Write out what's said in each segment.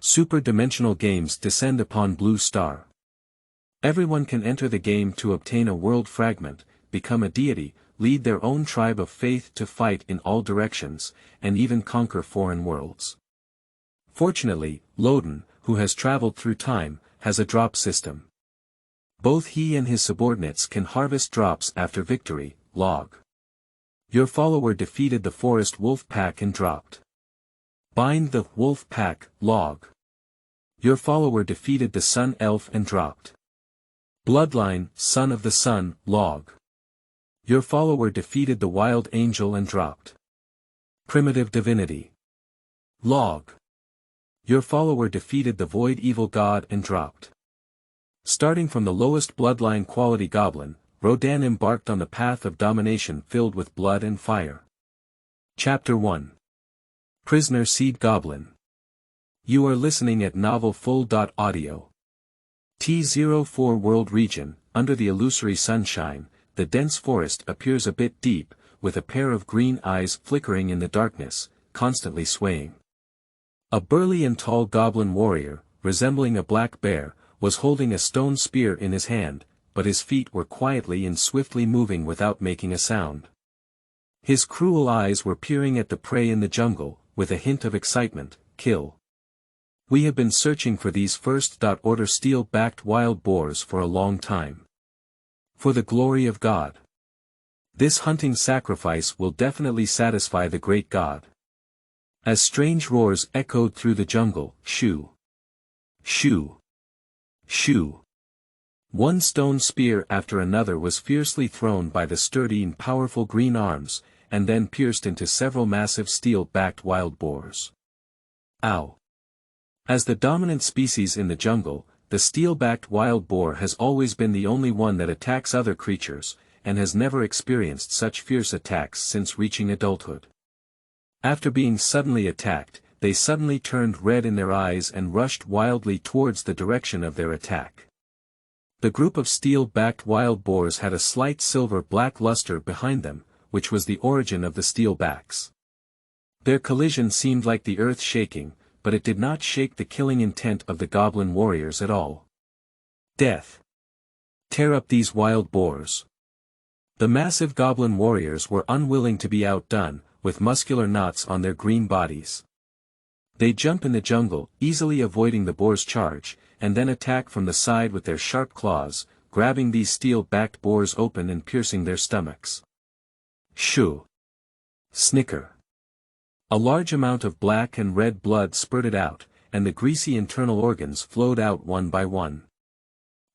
Super-dimensional games descend upon Blue Star. Everyone can enter the game to obtain a world fragment, become a deity, lead their own tribe of faith to fight in all directions, and even conquer foreign worlds. Fortunately, Lodan, who has traveled through time, has a drop system. Both he and his subordinates can harvest drops after victory. Log. Your follower defeated the forest wolf pack and dropped. Bind the wolf pack. Log. Your follower defeated the sun elf and dropped. Bloodline, son of the sun. Log. Your follower defeated the wild angel and dropped. Primitive divinity. Log. Your follower defeated the void evil god and dropped. Starting from the lowest bloodline quality goblin, Rodin embarked on the path of domination filled with blood and fire. Chapter 1. Prisoner Seed Goblin. You are listening at Novel Full.audio. T04 World Region. Under the illusory sunshine, the dense forest appears a bit deep, with a pair of green eyes flickering in the darkness, constantly swaying. A burly and tall goblin warrior, resembling a black bear, was holding a stone spear in his hand, but his feet were quietly and swiftly moving without making a sound. His cruel eyes were peering at the prey in the jungle, with a hint of excitement. Kill. We have been searching for these first-order steel-backed wild boars for a long time. For the glory of God. This hunting sacrifice will definitely satisfy the great God. As strange roars echoed through the jungle, shoo. Shoo. Shoo. One stone spear after another was fiercely thrown by the sturdy and powerful green arms, and then pierced into several massive steel-backed wild boars. Ow. As the dominant species in the jungle, the steel-backed wild boar has always been the only one that attacks other creatures, and has never experienced such fierce attacks since reaching adulthood. After being suddenly attacked, they suddenly turned red in their eyes and rushed wildly towards the direction of their attack. The group of steel-backed wild boars had a slight silver-black luster behind them, which was the origin of the steel-backs. Their collision seemed like the earth shaking, but it did not shake the killing intent of the goblin warriors at all. Death. Tear up these wild boars. The massive goblin warriors were unwilling to be outdone, with muscular knots on their green bodies. They jump in the jungle, easily avoiding the boar's charge, and then attack from the side with their sharp claws, grabbing these steel-backed boars open and piercing their stomachs. Shoo. Snicker. A large amount of black and red blood spurted out, and the greasy internal organs flowed out one by one.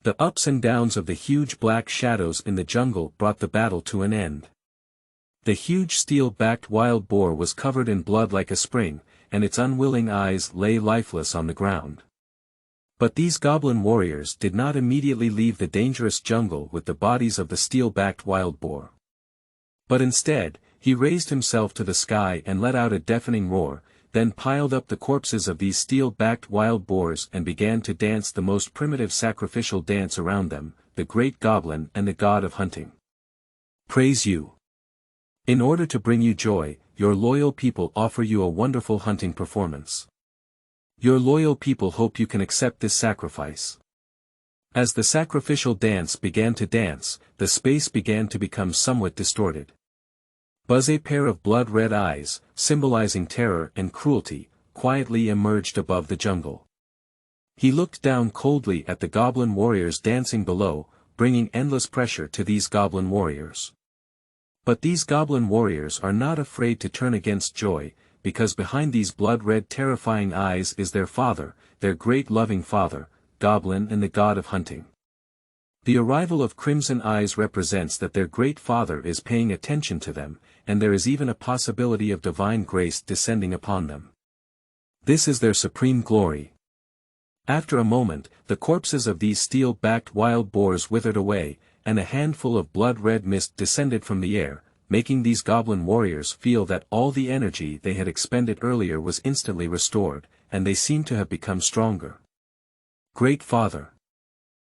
The ups and downs of the huge black shadows in the jungle brought the battle to an end. The huge steel-backed wild boar was covered in blood like a spring, and its unwilling eyes lay lifeless on the ground. But these goblin warriors did not immediately leave the dangerous jungle with the bodies of the steel-backed wild boar. But instead, he raised himself to the sky and let out a deafening roar, then piled up the corpses of these steel-backed wild boars and began to dance the most primitive sacrificial dance around them, the great goblin and the god of hunting. Praise you. In order to bring you joy, your loyal people offer you a wonderful hunting performance. Your loyal people hope you can accept this sacrifice. As the sacrificial dance began to dance, the space began to become somewhat distorted. A pair of blood-red eyes, symbolizing terror and cruelty, quietly emerged above the jungle. He looked down coldly at the goblin warriors dancing below, bringing endless pressure to these goblin warriors. But these goblin warriors are not afraid to turn against joy, because behind these blood-red terrifying eyes is their father, their great loving father, Goblin and the god of hunting. The arrival of Crimson Eyes represents that their great father is paying attention to them, and there is even a possibility of divine grace descending upon them. This is their supreme glory. After a moment, the corpses of these steel-backed wild boars withered away, and a handful of blood-red mist descended from the air, making these goblin warriors feel that all the energy they had expended earlier was instantly restored, and they seemed to have become stronger. Great Father.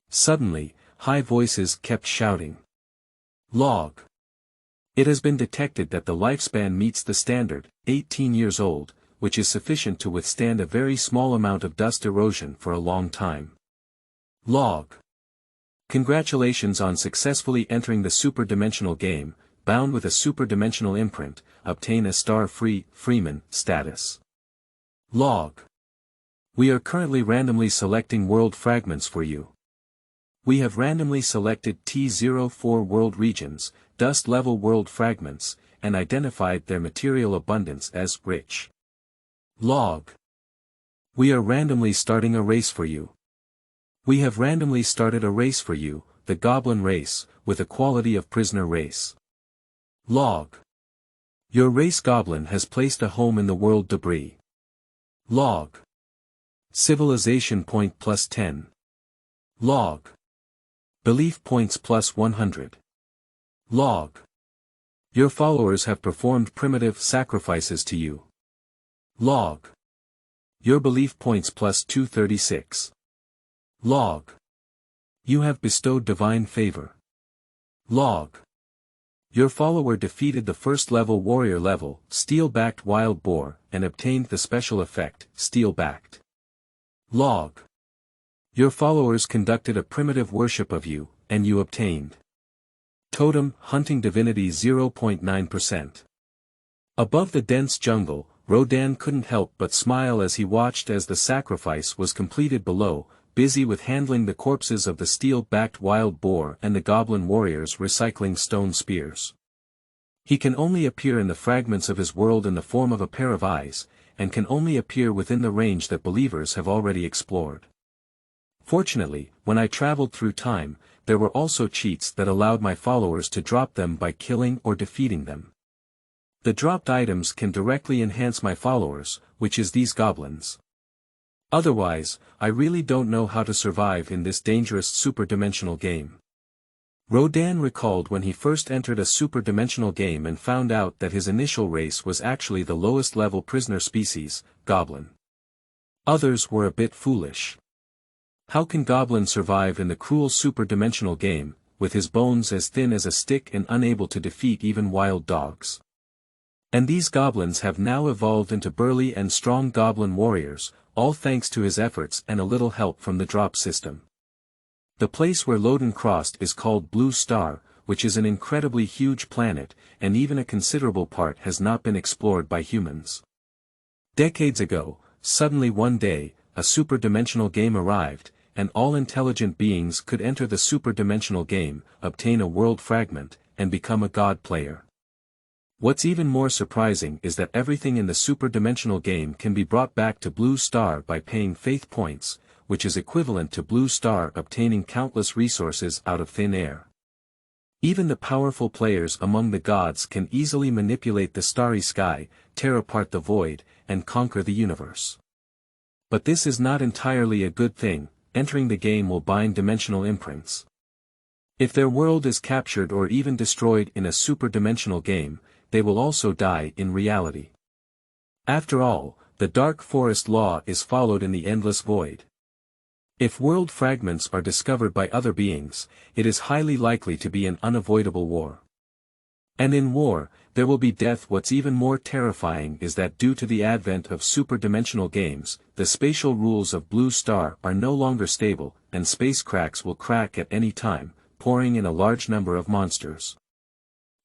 Suddenly, high voices kept shouting. Log. It has been detected that the lifespan meets the standard, 18 years old, which is sufficient to withstand a very small amount of dust erosion for a long time. Log. Congratulations on successfully entering the superdimensional game, bound with a superdimensional imprint, obtain a star-free, Freeman, status. Log. We are currently randomly selecting world fragments for you. We have randomly selected T04 world regions, dust-level world fragments, and identified their material abundance as rich. Log. We are randomly starting a race for you. We have randomly started a race for you, the Goblin race, with a quality of prisoner race. Log. Your race Goblin has placed a home in the world debris. Log. Civilization point plus 10. Log. Belief points plus 100. Log. Your followers have performed primitive sacrifices to you. Log. Your belief points plus 236. Log. You have bestowed divine favor. Log. Your follower defeated the first-level warrior level, steel-backed wild boar, and obtained the special effect, steel-backed. Log. Your followers conducted a primitive worship of you, and you obtained totem, hunting divinity 0.9%. Above the dense jungle, Rodin couldn't help but smile as he watched as the sacrifice was completed below, busy with handling the corpses of the steel-backed wild boar and the goblin warriors recycling stone spears. He can only appear in the fragments of his world in the form of a pair of eyes, and can only appear within the range that believers have already explored. Fortunately, when I traveled through time, there were also cheats that allowed my followers to drop them by killing or defeating them. The dropped items can directly enhance my followers, which is these goblins. Otherwise, I really don't know how to survive in this dangerous superdimensional game. Rodin recalled when he first entered a superdimensional game and found out that his initial race was actually the lowest level prisoner species, Goblin. Others were a bit foolish. How can Goblin survive in the cruel superdimensional game, with his bones as thin as a stick and unable to defeat even wild dogs? And these goblins have now evolved into burly and strong goblin warriors, all thanks to his efforts and a little help from the drop system. The place where Lodan crossed is called Blue Star, which is an incredibly huge planet, and even a considerable part has not been explored by humans. Decades ago, suddenly one day, a superdimensional game arrived, and all intelligent beings could enter the superdimensional game, obtain a world fragment, and become a god player. What's even more surprising is that everything in the superdimensional game can be brought back to Blue Star by paying faith points, which is equivalent to Blue Star obtaining countless resources out of thin air. Even the powerful players among the gods can easily manipulate the starry sky, tear apart the void, and conquer the universe. But this is not entirely a good thing. Entering the game will bind dimensional imprints. If their world is captured or even destroyed in a superdimensional game, they will also die in reality. After all, the Dark Forest Law is followed in the endless void. If world fragments are discovered by other beings, it is highly likely to be an unavoidable war. And in war, there will be death. What's even more terrifying is that due to the advent of superdimensional games, the spatial rules of Blue Star are no longer stable, and space cracks will crack at any time, pouring in a large number of monsters.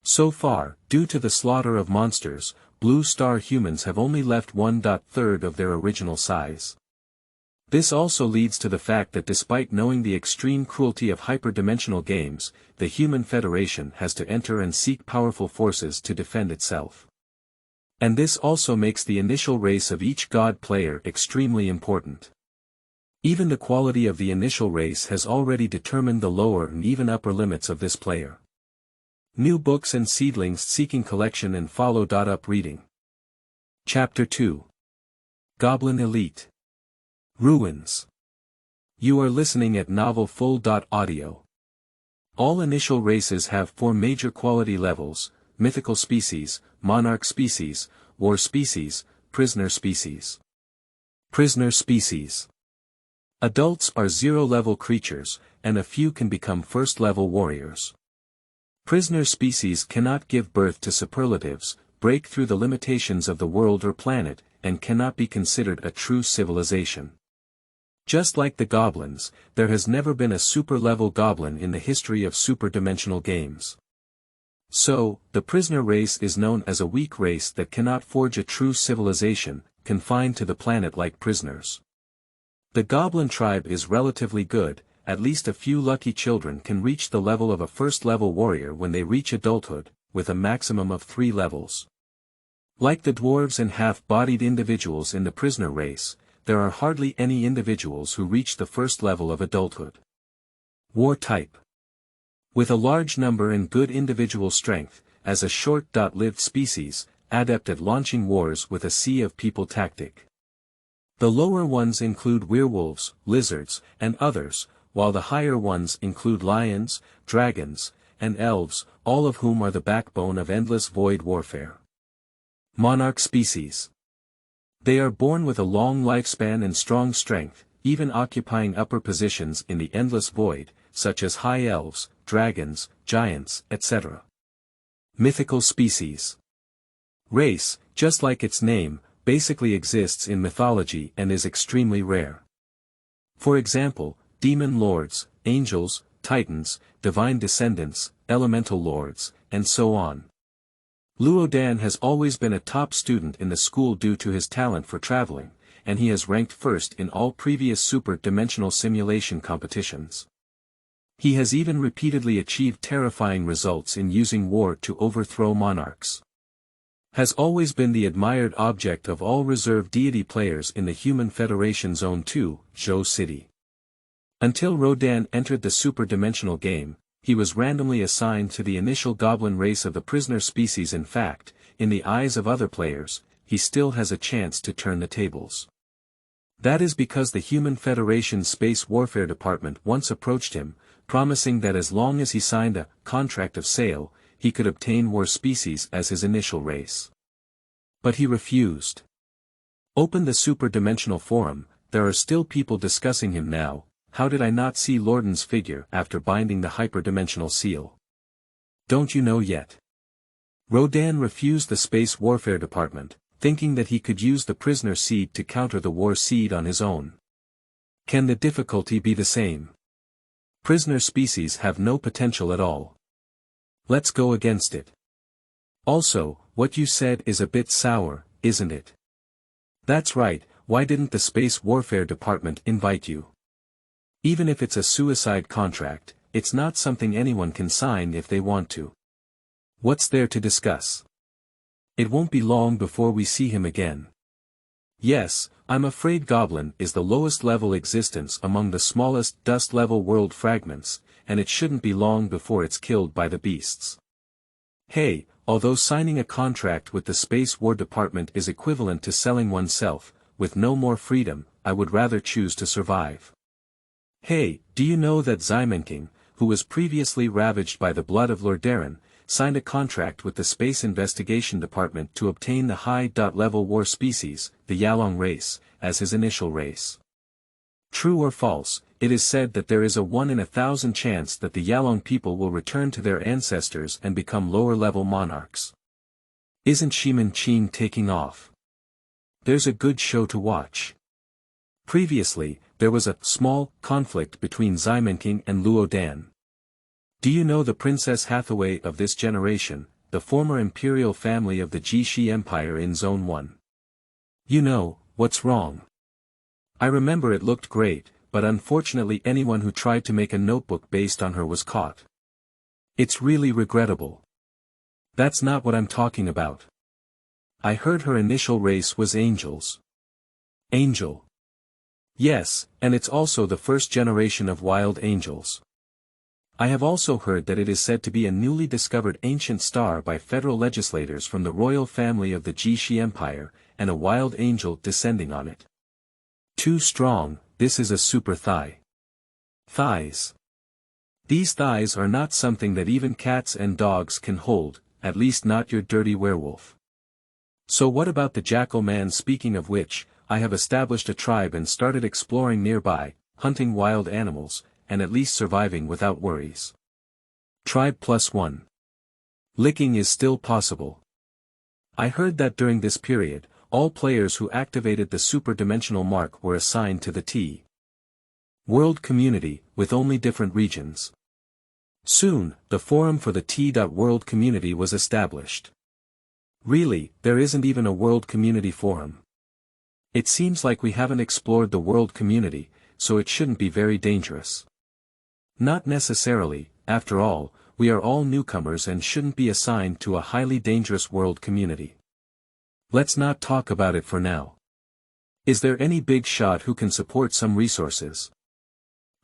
So far, due to the slaughter of monsters, Blue Star humans have only left 1/3 of their original size. This also leads to the fact that despite knowing the extreme cruelty of hyperdimensional games, the Human Federation has to enter and seek powerful forces to defend itself. And this also makes the initial race of each god player extremely important. Even the quality of the initial race has already determined the lower and even upper limits of this player. New books and seedlings seeking collection and follow. Up reading. Chapter 2. Goblin Elite. Ruins. You are listening at Novel Full. Audio. All initial races have 4 major quality levels: mythical species, monarch species, war species, prisoner species. Prisoner species. Adults are 0-level creatures, and a few can become first-level warriors. Prisoner species cannot give birth to superlatives, break through the limitations of the world or planet, and cannot be considered a true civilization. Just like the goblins, there has never been a super-level goblin in the history of super-dimensional games. So, the prisoner race is known as a weak race that cannot forge a true civilization, confined to the planet like prisoners. The goblin tribe is relatively good. At least a few lucky children can reach the level of a first-level warrior when they reach adulthood, with a maximum of 3 levels. Like the dwarves and half-bodied individuals in the prisoner race, there are hardly any individuals who reach the first level of adulthood. War type. With a large number and good individual strength, as a short-lived species, adept at launching wars with a sea of people tactic. The lower ones include werewolves, lizards, and others, while the higher ones include lions, dragons, and elves, all of whom are the backbone of endless void warfare. Monarch species. They are born with a long lifespan and strong strength, even occupying upper positions in the endless void, such as high elves, dragons, giants, etc. Mythical species. Race, just like its name, basically exists in mythology and is extremely rare. For example, demon lords, angels, titans, divine descendants, elemental lords, and so on. Lodan has always been a top student in the school due to his talent for traveling, and he has ranked first in all previous super-dimensional simulation competitions. He has even repeatedly achieved terrifying results in using war to overthrow monarchs. Has always been the admired object of all reserve deity players in the Human Federation Zone 2, Zhou City. Until Rodin entered the super-dimensional game, he was randomly assigned to the initial goblin race of the prisoner species. In fact, in the eyes of other players, he still has a chance to turn the tables. That is because the Human Federation's Space Warfare Department once approached him, promising that as long as he signed a contract of sale, he could obtain war species as his initial race. But he refused. Open the super-dimensional forum, there are still people discussing him now. How did I not see Lodan's figure after binding the hyperdimensional seal? Don't you know yet? Rodin refused the Space Warfare Department, thinking that he could use the prisoner seed to counter the war seed on his own. Can the difficulty be the same? Prisoner species have no potential at all. Let's go against it. Also, what you said is a bit sour, isn't it? That's right, why didn't the Space Warfare Department invite you? Even if it's a suicide contract, it's not something anyone can sign if they want to. What's there to discuss? It won't be long before we see him again. Yes, I'm afraid Goblin is the lowest level existence among the smallest dust-level world fragments, and it shouldn't be long before it's killed by the beasts. Hey, although signing a contract with the Space War Department is equivalent to selling oneself, with no more freedom, I would rather choose to survive. Hey, do you know that Zymenking, who was previously ravaged by the blood of Lordaeron, signed a contract with the Space Investigation Department to obtain the high-level war species, the Yalong race, as his initial race? True or false, it is said that there is a 1 in 1,000 chance that the Yalong people will return to their ancestors and become lower-level monarchs. Isn't Shimin Qing taking off? There's a good show to watch. Previously, there was a small conflict between Zymenking and Luodan. Do you know the Princess Hathaway of this generation, the former imperial family of the Jishi Empire in Zone 1? You know, what's wrong? I remember it looked great, but unfortunately anyone who tried to make a notebook based on her was caught. It's really regrettable. That's not what I'm talking about. I heard her initial race was angels. Angel. Yes, and it's also the first generation of wild angels. I have also heard that it is said to be a newly discovered ancient star by federal legislators from the royal family of the Jishi Empire, and a wild angel descending on it. Too strong, this is a super thigh. Thighs. These thighs are not something that even cats and dogs can hold, at least not your dirty werewolf. So what about the jackal man? Speaking of which, I have established a tribe and started exploring nearby, hunting wild animals, and at least surviving without worries. Tribe +1. Licking is still possible. I heard that during this period, All players who activated the super-dimensional mark were assigned to the T. World community, with only different regions. Soon, the forum for the T.World community was established. Really, there isn't even a world community forum. It seems like we haven't explored the world community, so it shouldn't be very dangerous. Not necessarily, after all, we are all newcomers and shouldn't be assigned to a highly dangerous world community. Let's not talk about it for now. Is there any big shot who can support some resources?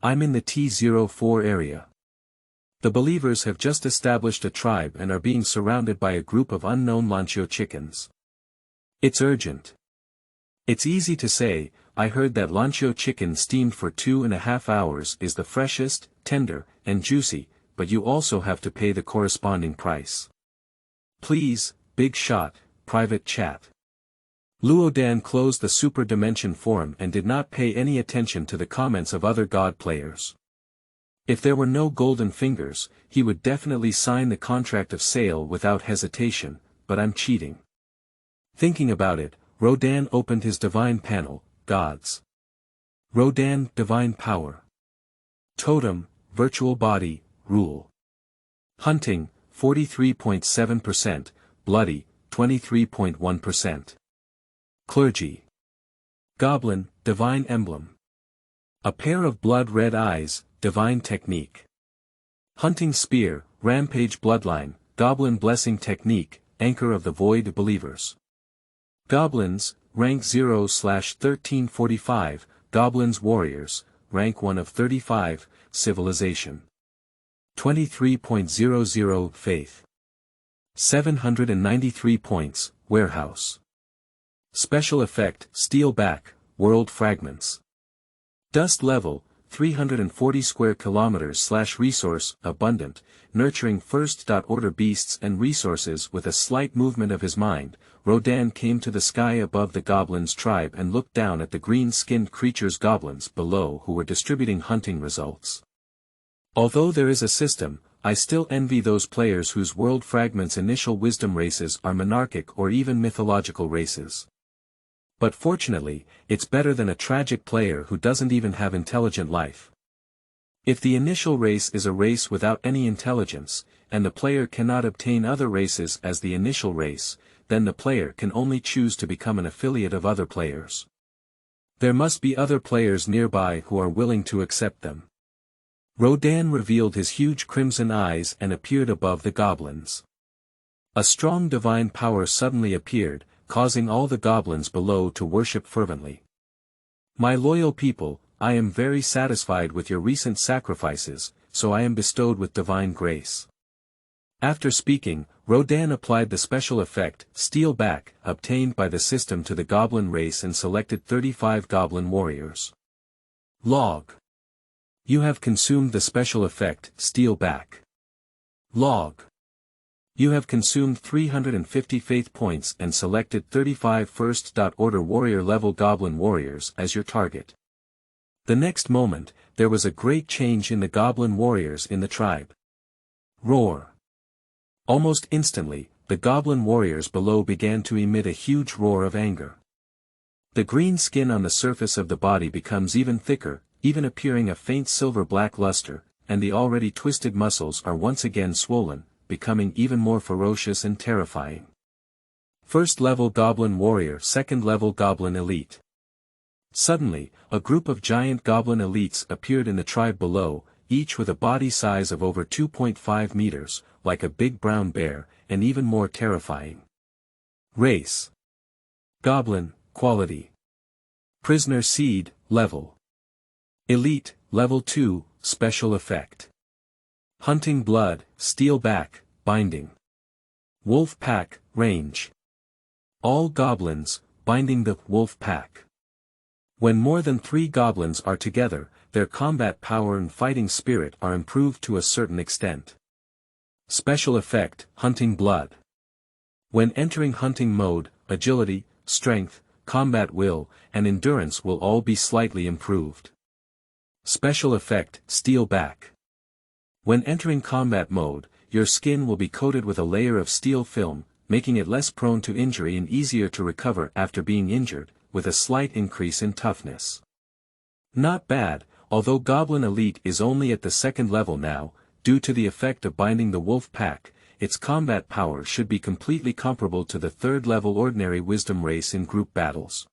I'm in the T04 area. The believers have just established a tribe and are being surrounded by a group of unknown Lancio chickens. It's urgent. It's easy to say, I heard that Lancio chicken steamed for 2.5 hours is the freshest, tender, and juicy, but you also have to pay the corresponding price. Please, big shot, private chat. Lodan closed the Super Dimension forum and did not pay any attention to the comments of other god players. If there were no golden fingers, he would definitely sign the contract of sale without hesitation, but I'm cheating. Thinking about it, Rodin opened his divine panel, Gods. Rodin, Divine Power. Totem, Virtual Body, Rule. Hunting, 43.7%, Bloody, 23.1%. Clergy. Goblin, Divine Emblem. A pair of blood-red eyes, Divine Technique. Hunting Spear, Rampage Bloodline, Goblin Blessing Technique, Anchor of the Void Believers. Goblins, Rank 0/1345, Goblins Warriors, Rank 1 of 35, Civilization. 23.00 Faith. 793 points, Warehouse. Special Effect, Steel Back, World Fragments. Dust Level, 340 square kilometers / resource, abundant, nurturing first.order beasts and resources. With a slight movement of his mind, Rodin came to the sky above the goblins' tribe and looked down at the green-skinned creatures goblins below who were distributing hunting results. Although there is a system, I still envy those players whose world fragments' initial wisdom races are monarchic or even mythological races. But fortunately, it's better than a tragic player who doesn't even have intelligent life. If the initial race is a race without any intelligence, and the player cannot obtain other races as the initial race, then the player can only choose to become an affiliate of other players. There must be other players nearby who are willing to accept them. Rodin revealed his huge crimson eyes and appeared above the goblins. A strong divine power suddenly appeared, causing all the goblins below to worship fervently. My loyal people, I am very satisfied with your recent sacrifices, so I am bestowed with divine grace. After speaking, Rodin applied the special effect, Steel Back, obtained by the system to the goblin race and selected 35 goblin warriors. Log. You have consumed the special effect, Steel Back. Log. You have consumed 350 faith points and selected 35 first.order warrior level goblin warriors as your target. The next moment, there was a great change in the goblin warriors in the tribe. Roar. Almost instantly, the goblin warriors below began to emit a huge roar of anger. The green skin on the surface of the body becomes even thicker, even appearing a faint silver-black luster, and the already twisted muscles are once again swollen, becoming even more ferocious and terrifying. First level Goblin Warrior, second level Goblin Elite. Suddenly, a group of giant Goblin Elites appeared in the tribe below, each with a body size of over 2.5 meters, like a big brown bear, and even more terrifying. Race. Goblin, Quality. Prisoner Seed, Level. Elite, Level 2, Special Effect. Hunting Blood, Steel Back, Binding. Wolf Pack, Range. All goblins, binding the wolf pack. When more than 3 goblins are together, their combat power and fighting spirit are improved to a certain extent. Special Effect, Hunting Blood. When entering hunting mode, agility, strength, combat will, and endurance will all be slightly improved. Special Effect, Steel Back. When entering combat mode, your skin will be coated with a layer of steel film, making it less prone to injury and easier to recover after being injured, with a slight increase in toughness. Not bad, although Goblin Elite is only at the 2nd level now, due to the effect of binding the wolf pack, its combat power should be completely comparable to the 3rd level ordinary wisdom race in group battles.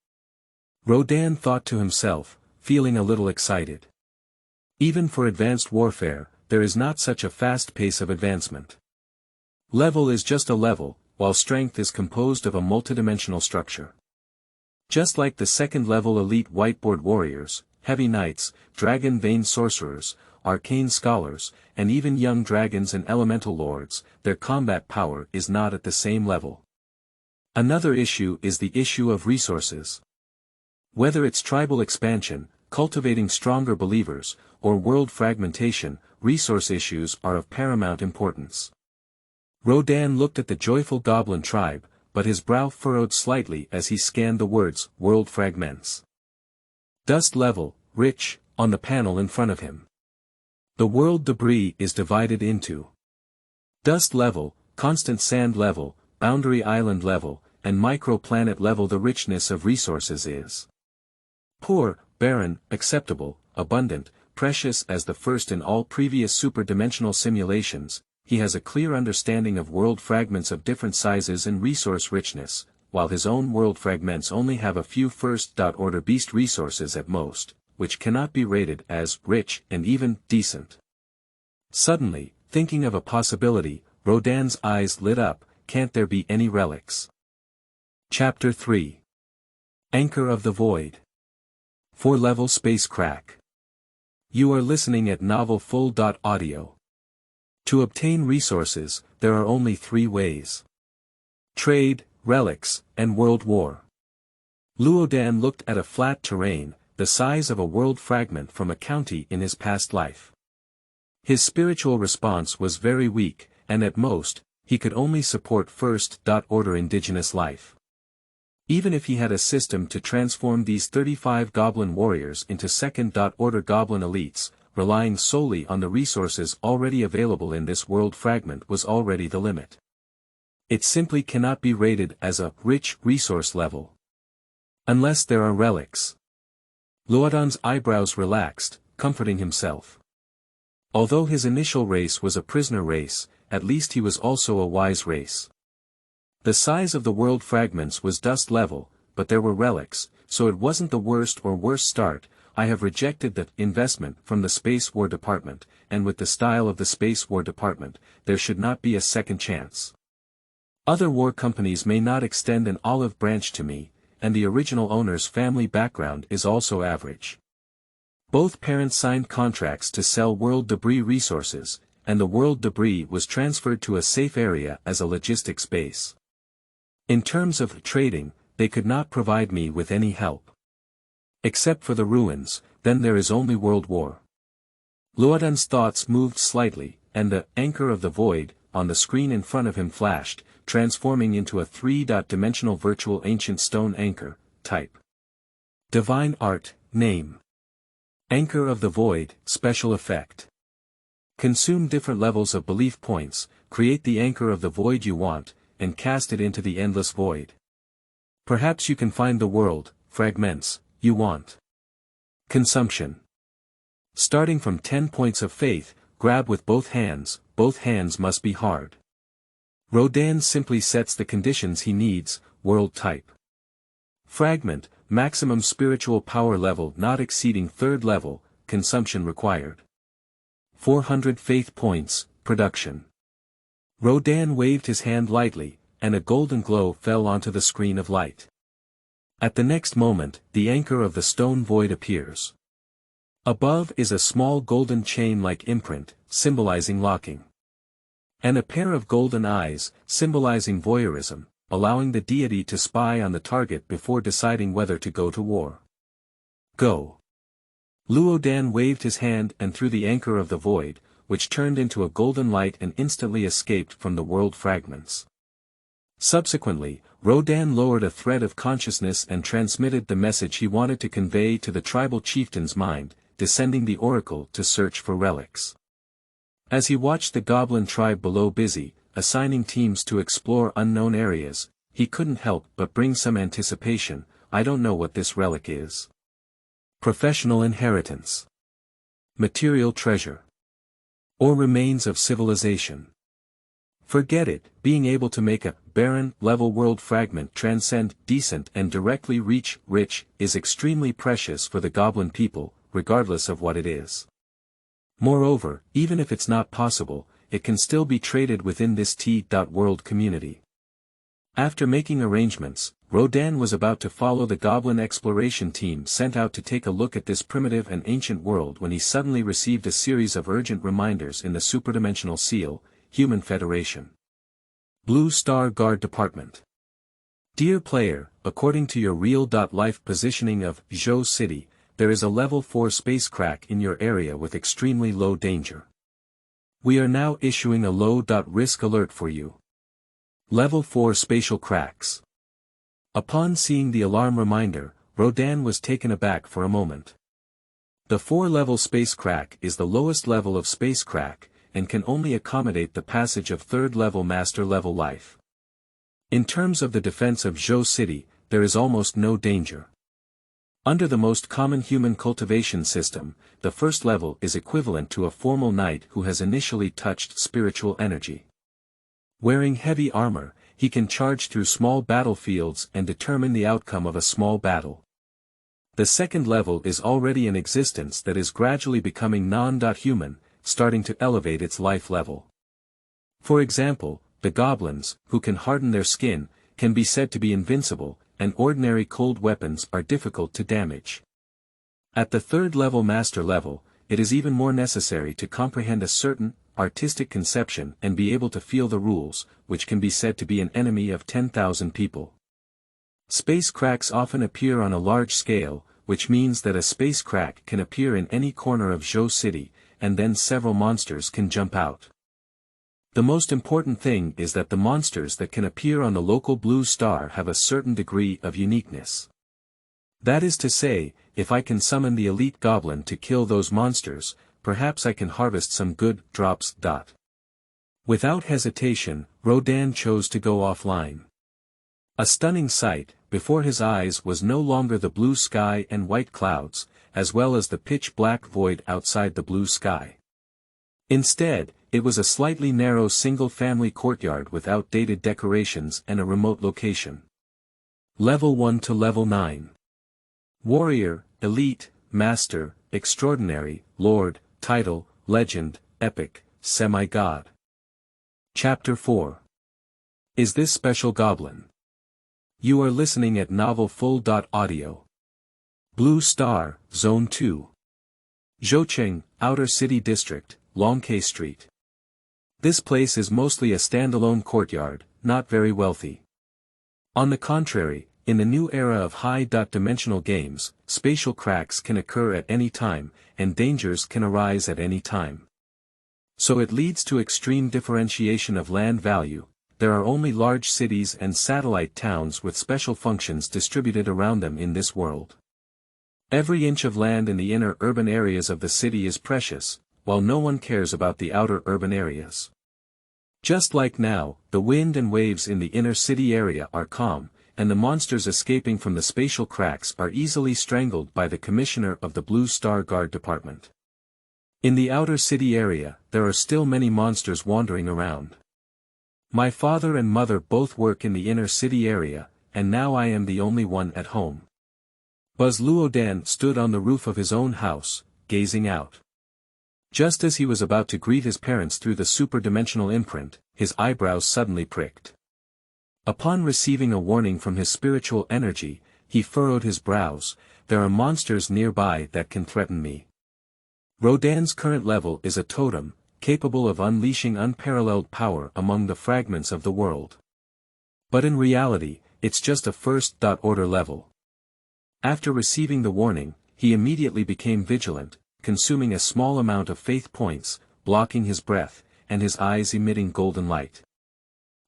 Rodin thought to himself, feeling a little excited. Even for advanced warfare, there is not such a fast pace of advancement. Level is just a level, while strength is composed of a multidimensional structure. Just like the 2nd level elite whiteboard warriors, heavy knights, dragon vein sorcerers, arcane scholars, and even young dragons and elemental lords, their combat power is not at the same level. Another issue is the issue of resources. Whether it's tribal expansion, cultivating stronger believers, or world fragmentation, resource issues are of paramount importance. Rodin looked at the joyful goblin tribe, but his brow furrowed slightly as he scanned the words, world fragments. Dust level, rich, on the panel in front of him. The world debris is divided into dust level, constant sand level, boundary island level, and microplanet level. The richness of resources is poor, barren, acceptable, abundant, precious. As the first in all previous superdimensional simulations, he has a clear understanding of world fragments of different sizes and resource richness, while his own world fragments only have a few first-order beast resources at most, which cannot be rated as rich and even decent. Suddenly, thinking of a possibility, Rodin's eyes lit up. Can't there be any relics? Chapter 3. Anchor of the Void. 4-level space crack. You are listening at novelfull.audio. To obtain resources, there are only 3 ways: trade, relics, and world war. Lodan looked at a flat terrain, the size of a world fragment from a county in his past life. His spiritual response was very weak, and at most, he could only support first-order indigenous life. Even if he had a system to transform these 35 goblin warriors into 2nd-order goblin elites, relying solely on the resources already available in this world fragment was already the limit. It simply cannot be rated as a rich resource level. Unless there are relics. Lodan's eyebrows relaxed, comforting himself. Although his initial race was a prisoner race, at least he was also a wise race. The size of the world fragments was dust level, but there were relics, so it wasn't the worst start. I have rejected the investment from the Space War Department, and with the style of the Space War Department, there should not be a second chance. Other war companies may not extend an olive branch to me, and the original owner's family background is also average. Both parents signed contracts to sell world debris resources, and the world debris was transferred to a safe area as a logistics base. In terms of trading, they could not provide me with any help. Except for the ruins, then there is only world war. Lodan's thoughts moved slightly, and the anchor of the void on the screen in front of him flashed, transforming into a 3-dimensional virtual ancient stone anchor. Type: Divine Art. Name: Anchor of the Void. Special effect: consume different levels of belief points, create the anchor of the void you want, and cast it into the endless void. Perhaps you can find the world fragments you want. Consumption: starting from 10 points of faith, grab with both hands must be hard. Rodin simply sets the conditions he needs. World type: fragment, maximum spiritual power level not exceeding 3rd level, consumption required. 400 faith points, production. Rodin waved his hand lightly, and a golden glow fell onto the screen of light. At the next moment, the anchor of the stone void appears. Above is a small golden chain-like imprint, symbolizing locking. And a pair of golden eyes, symbolizing voyeurism, allowing the deity to spy on the target before deciding whether to go to war. Go. Lodan waved his hand and threw the anchor of the void, which turned into a golden light and instantly escaped from the world fragments. Subsequently, Rodin lowered a thread of consciousness and transmitted the message he wanted to convey to the tribal chieftain's mind, descending the oracle to search for relics. As he watched the goblin tribe below busy, assigning teams to explore unknown areas, he couldn't help but bring some anticipation. I don't know what this relic is. Professional inheritance. Material treasure. Or remains of civilization. Forget it, being able to make a barren, level world fragment transcend, decent and directly reach, rich, is extremely precious for the Goblin people, regardless of what it is. Moreover, even if it's not possible, it can still be traded within this T.World community. After making arrangements, Rodin was about to follow the Goblin exploration team sent out to take a look at this primitive and ancient world when he suddenly received a series of urgent reminders in the superdimensional seal, Human Federation. Blue Star Guard Department. Dear player, according to your real-life positioning of Zhou City, there is a level 4 space crack in your area with extremely low danger. We are now issuing a low-risk alert for you. Level 4 spatial cracks. Upon seeing the alarm reminder, Rodin was taken aback for a moment. The 4-level space crack is the lowest level of space crack, and can only accommodate the passage of 3rd-level master-level life. In terms of the defense of Zhou City, there is almost no danger. Under the most common human cultivation system, the first level is equivalent to a formal knight who has initially touched spiritual energy. Wearing heavy armor, he can charge through small battlefields and determine the outcome of a small battle. The second level is already in existence that is gradually becoming non-human, starting to elevate its life level. For example, the goblins, who can harden their skin, can be said to be invincible, and ordinary cold weapons are difficult to damage. At the 3rd-level master level, it is even more necessary to comprehend a certain, artistic conception and be able to feel the rules, which can be said to be an enemy of 10,000 people. Space cracks often appear on a large scale, which means that a space crack can appear in any corner of Zhou City, and then several monsters can jump out. The most important thing is that the monsters that can appear on the local Blue Star have a certain degree of uniqueness. That is to say, if I can summon the elite goblin to kill those monsters, perhaps I can harvest some good drops. Without hesitation, Rodin chose to go offline. A stunning sight, before his eyes was no longer the blue sky and white clouds, as well as the pitch-black void outside the blue sky. Instead, it was a slightly narrow single-family courtyard with outdated decorations and a remote location. Level 1 to Level 9. Warrior, Elite, Master, Extraordinary, Lord, Title, Legend, Epic, Semi-God. Chapter 4. Is this special goblin? You are listening at Novel Full.audio. Blue Star, Zone 2. Zhoucheng, Outer City District, Longke Street. This place is mostly a standalone courtyard, not very wealthy. On the contrary, in the new era of high-dimensional games, spatial cracks can occur at any time, and dangers can arise at any time. So it leads to extreme differentiation of land value. There are only large cities and satellite towns with special functions distributed around them in this world. Every inch of land in the inner urban areas of the city is precious, while no one cares about the outer urban areas. Just like now, the wind and waves in the inner city area are calm, and the monsters escaping from the spatial cracks are easily strangled by the commissioner of the Blue Star Guard Department. In the outer city area, there are still many monsters wandering around. My father and mother both work in the inner city area, and now I am the only one at home. Buzz Lodan stood on the roof of his own house, gazing out. Just as he was about to greet his parents through the superdimensional imprint, his eyebrows suddenly pricked. Upon receiving a warning from his spiritual energy, he furrowed his brows. There are monsters nearby that can threaten me. Rodin's current level is a totem, capable of unleashing unparalleled power among the fragments of the world. But in reality, it's just a first-order level. After receiving the warning, he immediately became vigilant, consuming a small amount of faith points, blocking his breath, and his eyes emitting golden light.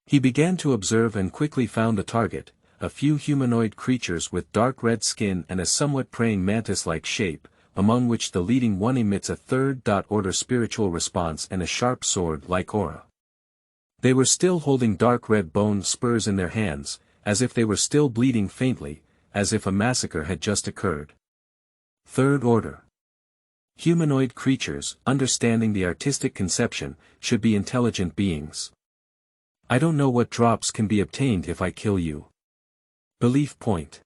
He began to observe and quickly found the target, a few humanoid creatures with dark red skin and a somewhat praying mantis-like shape, among which the leading one emits a third-order spiritual response and a sharp sword-like aura. They were still holding dark red bone spurs in their hands, as if they were still bleeding faintly, as if a massacre had just occurred. Third order. Humanoid creatures, understanding the artistic conception, should be intelligent beings. I don't know what drops can be obtained if I kill you. Belief point.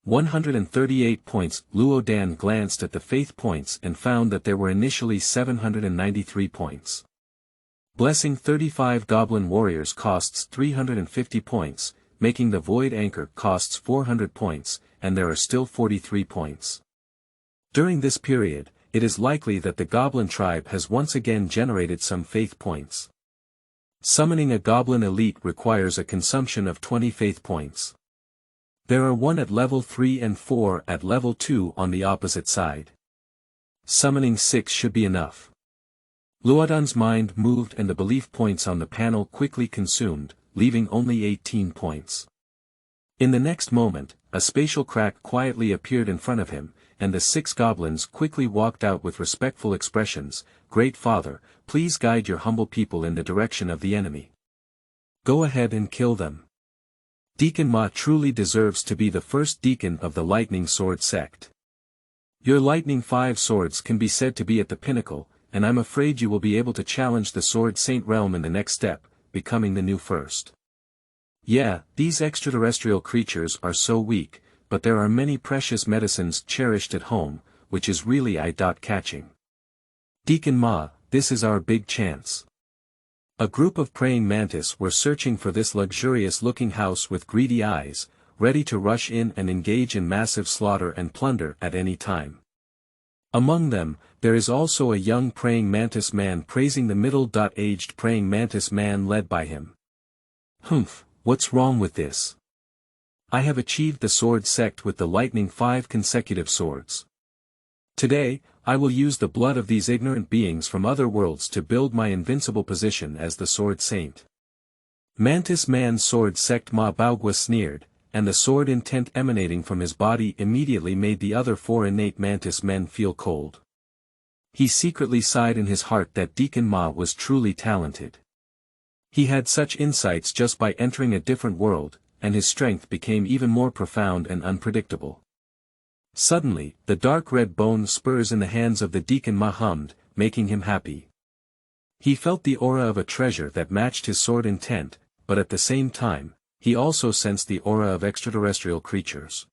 138 points. Lodan glanced at the faith points and found that there were initially 793 points. Blessing 35 Goblin Warriors costs 350 points, making the Void Anchor costs 400 points, and there are still 43 points. During this period, it is likely that the Goblin tribe has once again generated some faith points. Summoning a Goblin elite requires a consumption of 20 faith points. There are 1 at level 3 and 4 at level 2 on the opposite side. Summoning 6 should be enough. Lodan's mind moved and the belief points on the panel quickly consumed, leaving only 18 points. In the next moment, a spatial crack quietly appeared in front of him, and the 6 goblins quickly walked out with respectful expressions. Great Father, please guide your humble people in the direction of the enemy. Go ahead and kill them. Deacon Ma truly deserves to be the first deacon of the Lightning Sword sect. Your Lightning 5 swords can be said to be at the pinnacle, and I'm afraid you will be able to challenge the Sword Saint realm in the next step, becoming the new first. Yeah, these extraterrestrial creatures are so weak, but there are many precious medicines cherished at home, which is really eye-catching. Deacon Ma, this is our big chance. A group of praying mantis were searching for this luxurious-looking house with greedy eyes, ready to rush in and engage in massive slaughter and plunder at any time. Among them, there is also a young praying mantis man praising the middle-aged praying mantis man led by him. Humph, what's wrong with this? I have achieved the sword sect with the Lightning 5 consecutive swords. Today, I will use the blood of these ignorant beings from other worlds to build my invincible position as the Sword Saint. Mantis Man Sword Sect Ma Baugwa sneered, and the sword intent emanating from his body immediately made the other 4 innate mantis men feel cold. He secretly sighed in his heart that Deacon Ma was truly talented. He had such insights just by entering a different world, and his strength became even more profound and unpredictable. Suddenly, the dark red bone spurs in the hands of the Deacon Ma hummed, making him happy. He felt the aura of a treasure that matched his sword intent, but at the same time, he also sensed the aura of extraterrestrial creatures.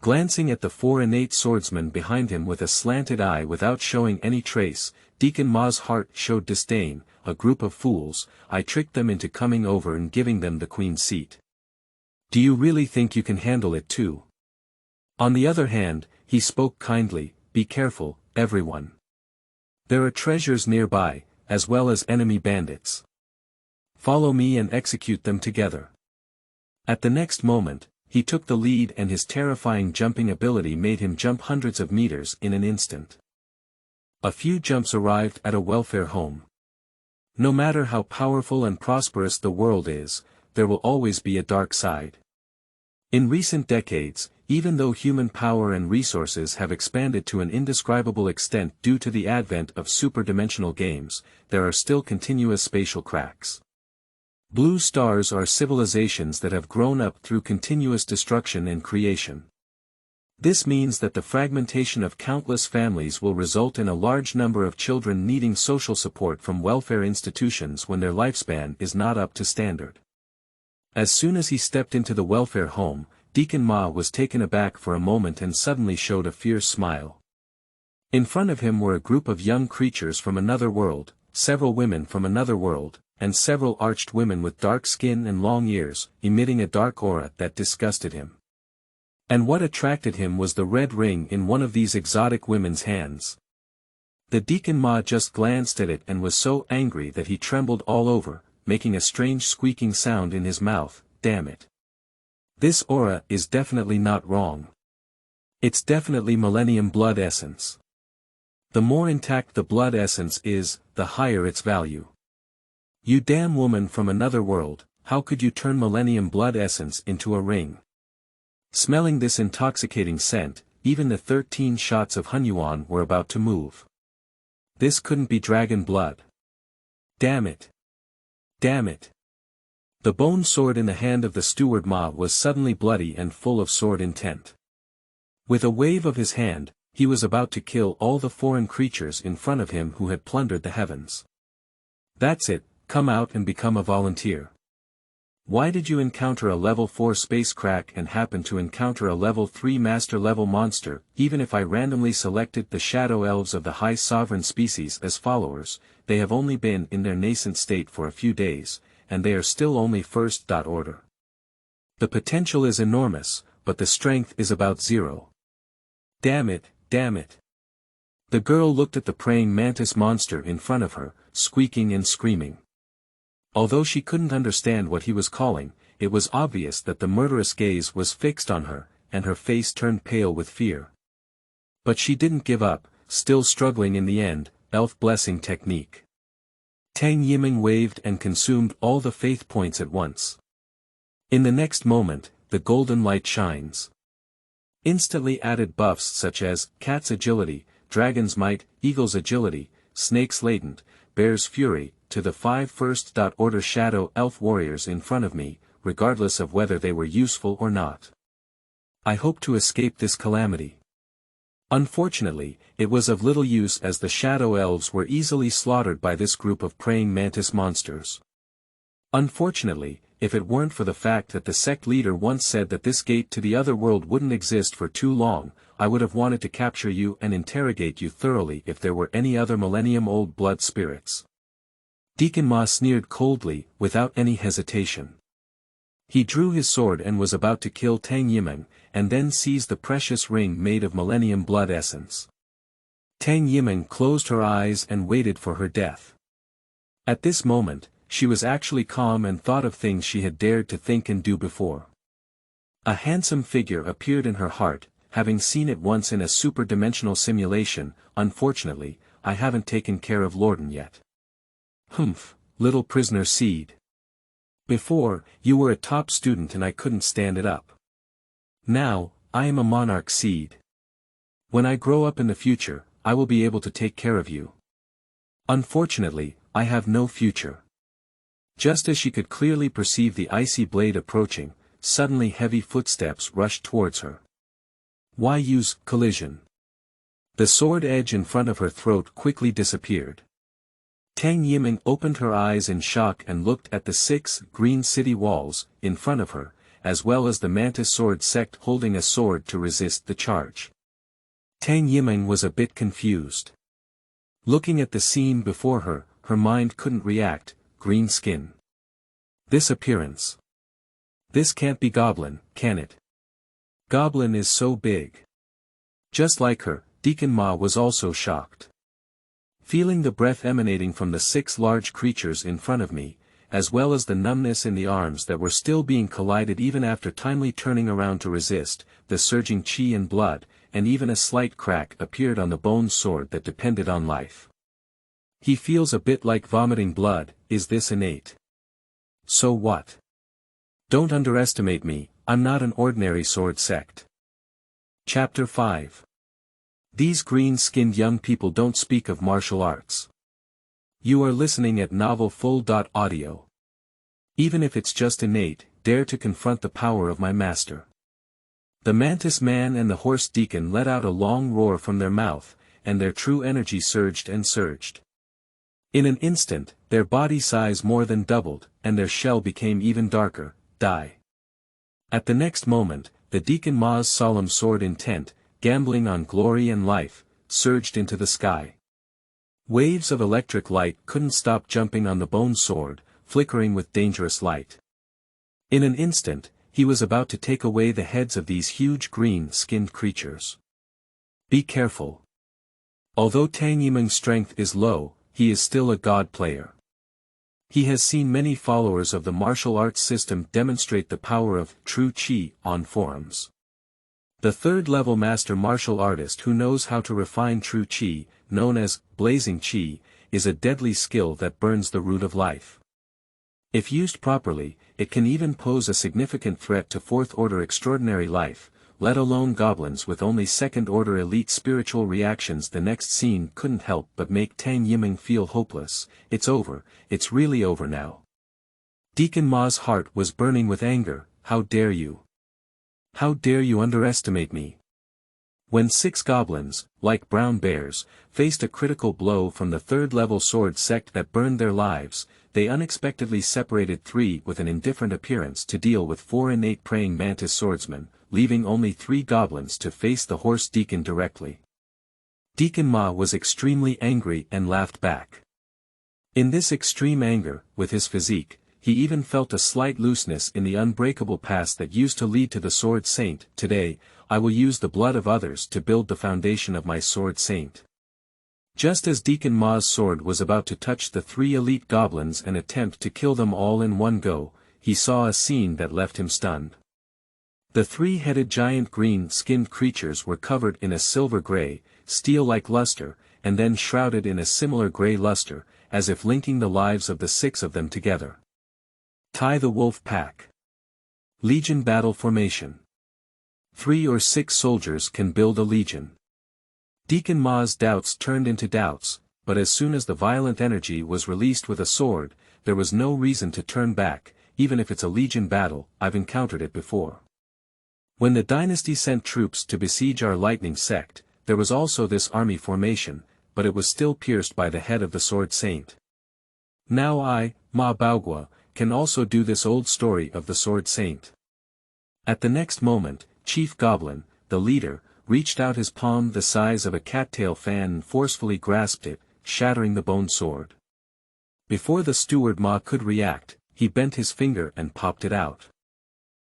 Glancing at the 4 innate swordsmen behind him with a slanted eye without showing any trace, Deacon Ma's heart showed disdain. A group of fools, I tricked them into coming over and giving them the queen's seat. Do you really think you can handle it too? On the other hand, he spoke kindly, be careful, everyone. There are treasures nearby, as well as enemy bandits. Follow me and execute them together. At the next moment, he took the lead and his terrifying jumping ability made him jump hundreds of meters in an instant. A few jumps arrived at a welfare home. No matter how powerful and prosperous the world is, there will always be a dark side. In recent decades, even though human power and resources have expanded to an indescribable extent due to the advent of superdimensional games, there are still continuous spatial cracks. Blue stars are civilizations that have grown up through continuous destruction and creation. This means that the fragmentation of countless families will result in a large number of children needing social support from welfare institutions when their lifespan is not up to standard. As soon as he stepped into the welfare home, Deacon Ma was taken aback for a moment and suddenly showed a fierce smile. In front of him were a group of young creatures from another world, several women from another world, and several arched women with dark skin and long ears, emitting a dark aura that disgusted him. And what attracted him was the red ring in one of these exotic women's hands. The Deacon Ma just glanced at it and was so angry that he trembled all over, making a strange squeaking sound in his mouth. Damn it. This aura is definitely not wrong. It's definitely Millennium Blood Essence. The more intact the blood essence is, the higher its value. You damn woman from another world, how could you turn Millennium Blood Essence into a ring? Smelling this intoxicating scent, even the 13 shots of Hunyuan were about to move. This couldn't be dragon blood. Damn it. Damn it. The bone sword in the hand of the steward Ma was suddenly bloody and full of sword intent. With a wave of his hand, he was about to kill all the foreign creatures in front of him who had plundered the heavens. That's it, come out and become a volunteer. Why did you encounter a level 4 space crack and happen to encounter a level 3 master level monster? Even if I randomly selected the shadow elves of the high sovereign species as followers, they have only been in their nascent state for a few days, and they are still only first order. The potential is enormous, but the strength is about 0. Damn it, damn it. The girl looked at the praying mantis monster in front of her, squeaking and screaming. Although she couldn't understand what he was calling, it was obvious that the murderous gaze was fixed on her, and her face turned pale with fear. But she didn't give up, still struggling in the end, elf blessing technique. Tang Yiming waved and consumed all the faith points at once. In the next moment, the golden light shines. Instantly added buffs such as, Cat's Agility, Dragon's Might, Eagle's Agility, Snake's Latent, Bear's Fury, to the 5 first-order shadow elf warriors in front of me, regardless of whether they were useful or not. I hope to escape this calamity. Unfortunately, it was of little use as the shadow elves were easily slaughtered by this group of praying mantis monsters. Unfortunately, if it weren't for the fact that the sect leader once said that this gate to the other world wouldn't exist for too long, I would have wanted to capture you and interrogate you thoroughly if there were any other millennium-old blood spirits. Deacon Ma sneered coldly, without any hesitation. He drew his sword and was about to kill Tang Yiming, and then seized the precious ring made of millennium blood essence. Tang Yiming closed her eyes and waited for her death. At this moment, she was actually calm and thought of things she had dared to think and do before. A handsome figure appeared in her heart, having seen it once in a super-dimensional simulation. Unfortunately, I haven't taken care of Lodan yet. Humph, little prisoner seed. Before, you were a top student and I couldn't stand it up. Now, I am a monarch seed. When I grow up in the future, I will be able to take care of you. Unfortunately, I have no future. Just as she could clearly perceive the icy blade approaching, suddenly heavy footsteps rushed towards her. Why use collision? The sword edge in front of her throat quickly disappeared. Tang Yiming opened her eyes in shock and looked at the 6 green city walls in front of her, as well as the mantis sword sect holding a sword to resist the charge. Tang Yiming was a bit confused. Looking at the scene before her, her mind couldn't react. Green skin. This appearance. This can't be Goblin, can it? Goblin is so big. Just like her, Deacon Ma was also shocked. Feeling the breath emanating from the 6 large creatures in front of me, as well as the numbness in the arms that were still being collided even after timely turning around to resist, the surging chi and blood, and even a slight crack appeared on the bone sword that depended on life. He feels a bit like vomiting blood. Is this innate? So what? Don't underestimate me, I'm not an ordinary sword sect. Chapter 5. These green-skinned young people don't speak of martial arts. You are listening at novel full.audio. Even if it's just innate, dare to confront the power of my master. The mantis man and the horse deacon let out a long roar from their mouth, and their true energy surged and surged. In an instant, their body size more than doubled, and their shell became even darker. Die. At the next moment, the Deacon Ma's solemn sword intent, gambling on glory and life, surged into the sky. Waves of electric light couldn't stop jumping on the bone sword, flickering with dangerous light. In an instant, he was about to take away the heads of these huge green-skinned creatures. Be careful. Although Tang Yiming's strength is low, he is still a god player. He has seen many followers of the martial arts system demonstrate the power of true chi on forums. The third-level master martial artist who knows how to refine true chi, known as blazing chi, is a deadly skill that burns the root of life. If used properly, it can even pose a significant threat to fourth-order extraordinary life, let alone goblins with only second-order elite spiritual reactions. The next scene couldn't help but make Tang Yiming feel hopeless. It's over, it's really over now. Deacon Ma's heart was burning with anger. How dare you? How dare you underestimate me? When 6 goblins, like brown bears, faced a critical blow from the 3rd-level sword sect that burned their lives, they unexpectedly separated 3 with an indifferent appearance to deal with 4 innate praying mantis swordsmen, leaving only 3 goblins to face the horse deacon directly. Deacon Ma was extremely angry and laughed back. In this extreme anger, with his physique, he even felt a slight looseness in the unbreakable past that used to lead to the Sword Saint. Today, I will use the blood of others to build the foundation of my Sword Saint. Just as Deacon Ma's sword was about to touch the 3 elite goblins and attempt to kill them all in one go, he saw a scene that left him stunned. The 3-headed giant green-skinned creatures were covered in a silver-gray, steel-like luster, and then shrouded in a similar gray luster, as if linking the lives of the 6 of them together. Tie the wolf pack. Legion battle formation. 3 or 6 soldiers can build a legion. Deacon Ma's doubts turned into doubts, but as soon as the violent energy was released with a sword, there was no reason to turn back, even if it's a legion battle. I've encountered it before. When the dynasty sent troops to besiege our lightning sect, there was also this army formation, but it was still pierced by the head of the Sword Saint. Now I, Ma Baogua, can also do this old story of the Sword Saint. At the next moment, Chief Goblin, the leader, reached out his palm the size of a cattail fan and forcefully grasped it, shattering the bone sword. Before the steward Ma could react, he bent his finger and popped it out.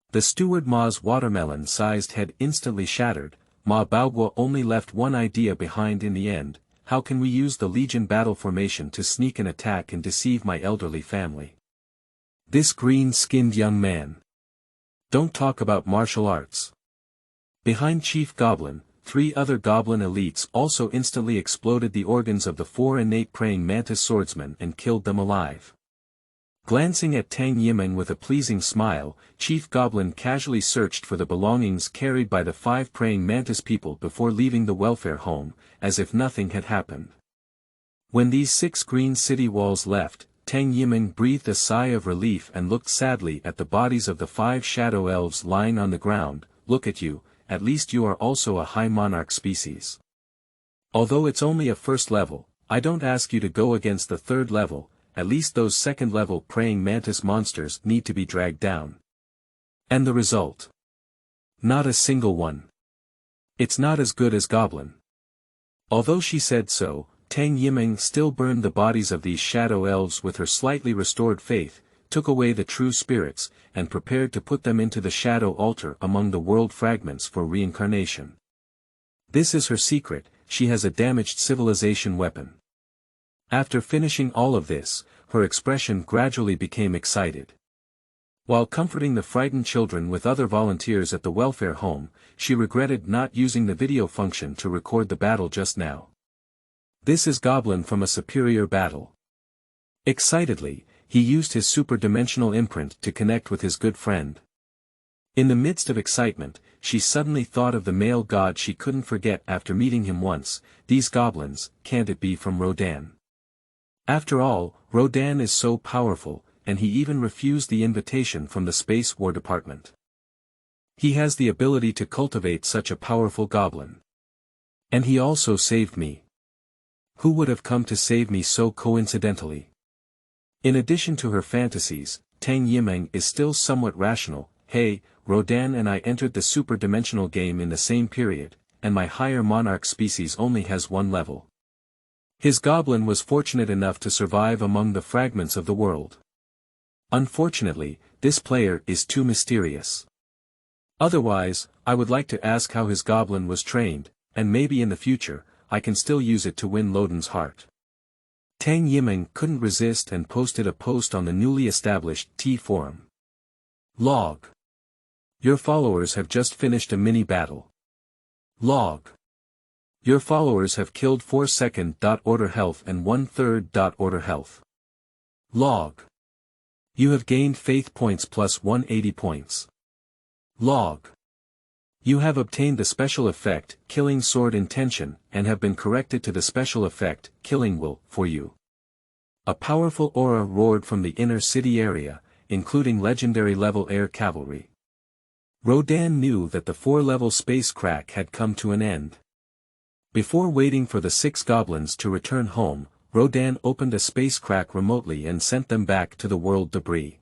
The steward Ma's watermelon-sized head instantly shattered. Ma Baogua only left one idea behind in the end: how can we use the Legion battle formation to sneak an attack and deceive my elderly family? This green-skinned young man. Don't talk about martial arts. Behind Chief Goblin, 3 other goblin elites also instantly exploded the organs of the 4 innate praying mantis swordsmen and killed them alive. Glancing at Tang Yimeng with a pleasing smile, Chief Goblin casually searched for the belongings carried by the 5 praying mantis people before leaving the welfare home, as if nothing had happened. When these 6 green city walls left, Tang Yimeng breathed a sigh of relief and looked sadly at the bodies of the 5 shadow elves lying on the ground. Look at you, at least you are also a high monarch species. Although it's only a 1st level, I don't ask you to go against the 3rd level. At least those 2nd level praying mantis monsters need to be dragged down. And the result? Not a single one. It's not as good as Goblin. Although she said so, Tang Yimeng still burned the bodies of these shadow elves with her slightly restored faith, took away the true spirits, and prepared to put them into the shadow altar among the world fragments for reincarnation. This is her secret: she has a damaged civilization weapon. After finishing all of this, her expression gradually became excited. While comforting the frightened children with other volunteers at the welfare home, she regretted not using the video function to record the battle just now. This is Goblin from a superior battle. Excitedly, he used his super-dimensional imprint to connect with his good friend. In the midst of excitement, she suddenly thought of the male god she couldn't forget after meeting him once. These goblins, can't it be from Rodin? After all, Rodin is so powerful, and he even refused the invitation from the Space War Department. He has the ability to cultivate such a powerful goblin. And he also saved me. Who would have come to save me so coincidentally? In addition to her fantasies, Tang Yimeng is still somewhat rational. Hey, Rodin and I entered the super-dimensional game in the same period, and my higher monarch species only has 1 level. His goblin was fortunate enough to survive among the fragments of the world. Unfortunately, this player is too mysterious. Otherwise, I would like to ask how his goblin was trained, and maybe in the future, I can still use it to win Lodan's heart. Tang Yimeng couldn't resist and posted a post on the newly established T forum. Log. Your followers have just finished a mini-battle. Log. Your followers have killed 4 second. Order health and 1/3. Order health. Log. You have gained faith points plus 180 points. Log. You have obtained the special effect, Killing Sword Intention, and have been corrected to the special effect, Killing Will, for you. A powerful aura roared from the inner city area, including legendary level air cavalry. Rodin knew that the 4-level space crack had come to an end. Before waiting for the 6 goblins to return home, Rodin opened a space crack remotely and sent them back to the world debris.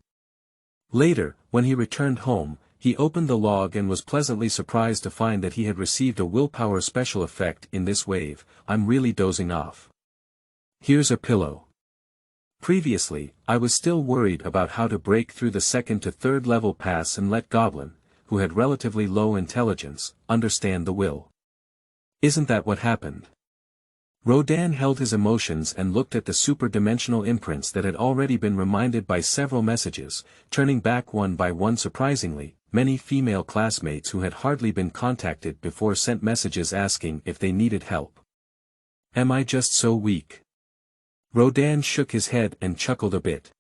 Later, when he returned home, he opened the log and was pleasantly surprised to find that he had received a willpower special effect in this wave. I'm really dozing off. Here's a pillow. Previously, I was still worried about how to break through the 2nd to 3rd level pass and let Goblin, who had relatively low intelligence, understand the will. Isn't that what happened? Rodin held his emotions and looked at the super-dimensional imprints that had already been reminded by several messages, turning back one by one. Surprisingly, many female classmates who had hardly been contacted before sent messages asking if they needed help. Am I just so weak? Rodin shook his head and chuckled a bit.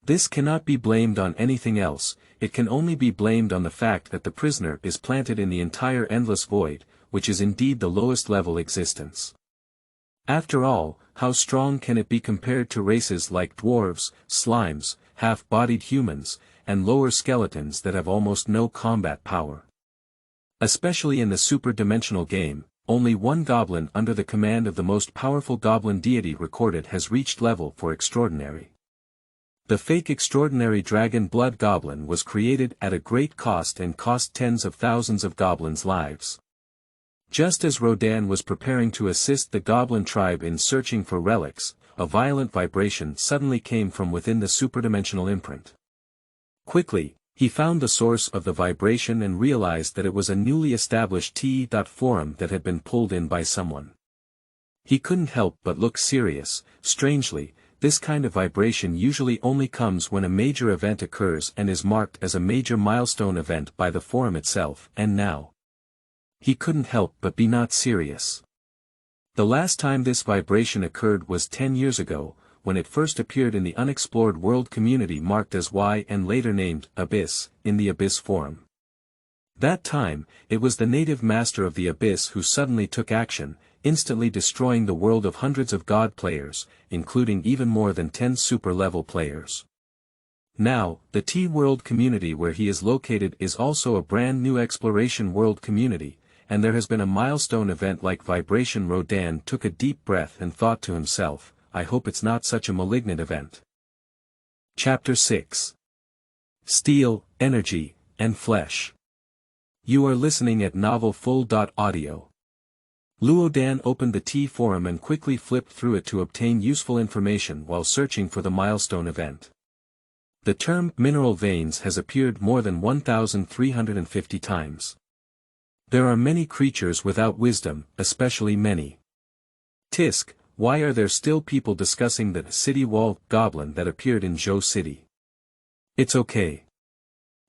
This cannot be blamed on anything else, it can only be blamed on the fact that the prisoner is planted in the entire endless void, which is indeed the lowest level existence. After all, how strong can it be compared to races like dwarves, slimes, half-bodied humans, and lower skeletons that have almost no combat power? Especially in the super-dimensional game, only one goblin under the command of the most powerful goblin deity recorded has reached level for extraordinary. The fake extraordinary dragon blood goblin was created at a great cost and cost tens of thousands of goblins' lives. Just as Rodin was preparing to assist the goblin tribe in searching for relics, a violent vibration suddenly came from within the superdimensional imprint. Quickly, he found the source of the vibration and realized that it was a newly established T.forum that had been pulled in by someone. He couldn't help but look serious. Strangely, this kind of vibration usually only comes when a major event occurs and is marked as a major milestone event by the forum itself, and now he couldn't help but be not serious. The last time this vibration occurred was 10 years ago, when it first appeared in the unexplored world community marked as Y and later named Abyss, in the Abyss Forum. That time, it was the native master of the Abyss who suddenly took action, instantly destroying the world of hundreds of god players, including even more than 10 super-level players. Now, the T-World community where he is located is also a brand new exploration world community, and there has been a milestone event like vibration. Rodin took a deep breath and thought to himself, I hope it's not such a malignant event. Chapter 6. Steel, Energy, and Flesh. You are listening at novelfull.audio. Lodan opened the T-Forum and quickly flipped through it to obtain useful information while searching for the milestone event. The term mineral veins has appeared more than 1,350 times. There are many creatures without wisdom, especially many. Tisk, why are there still people discussing the city wall goblin that appeared in Zhou City? It's okay.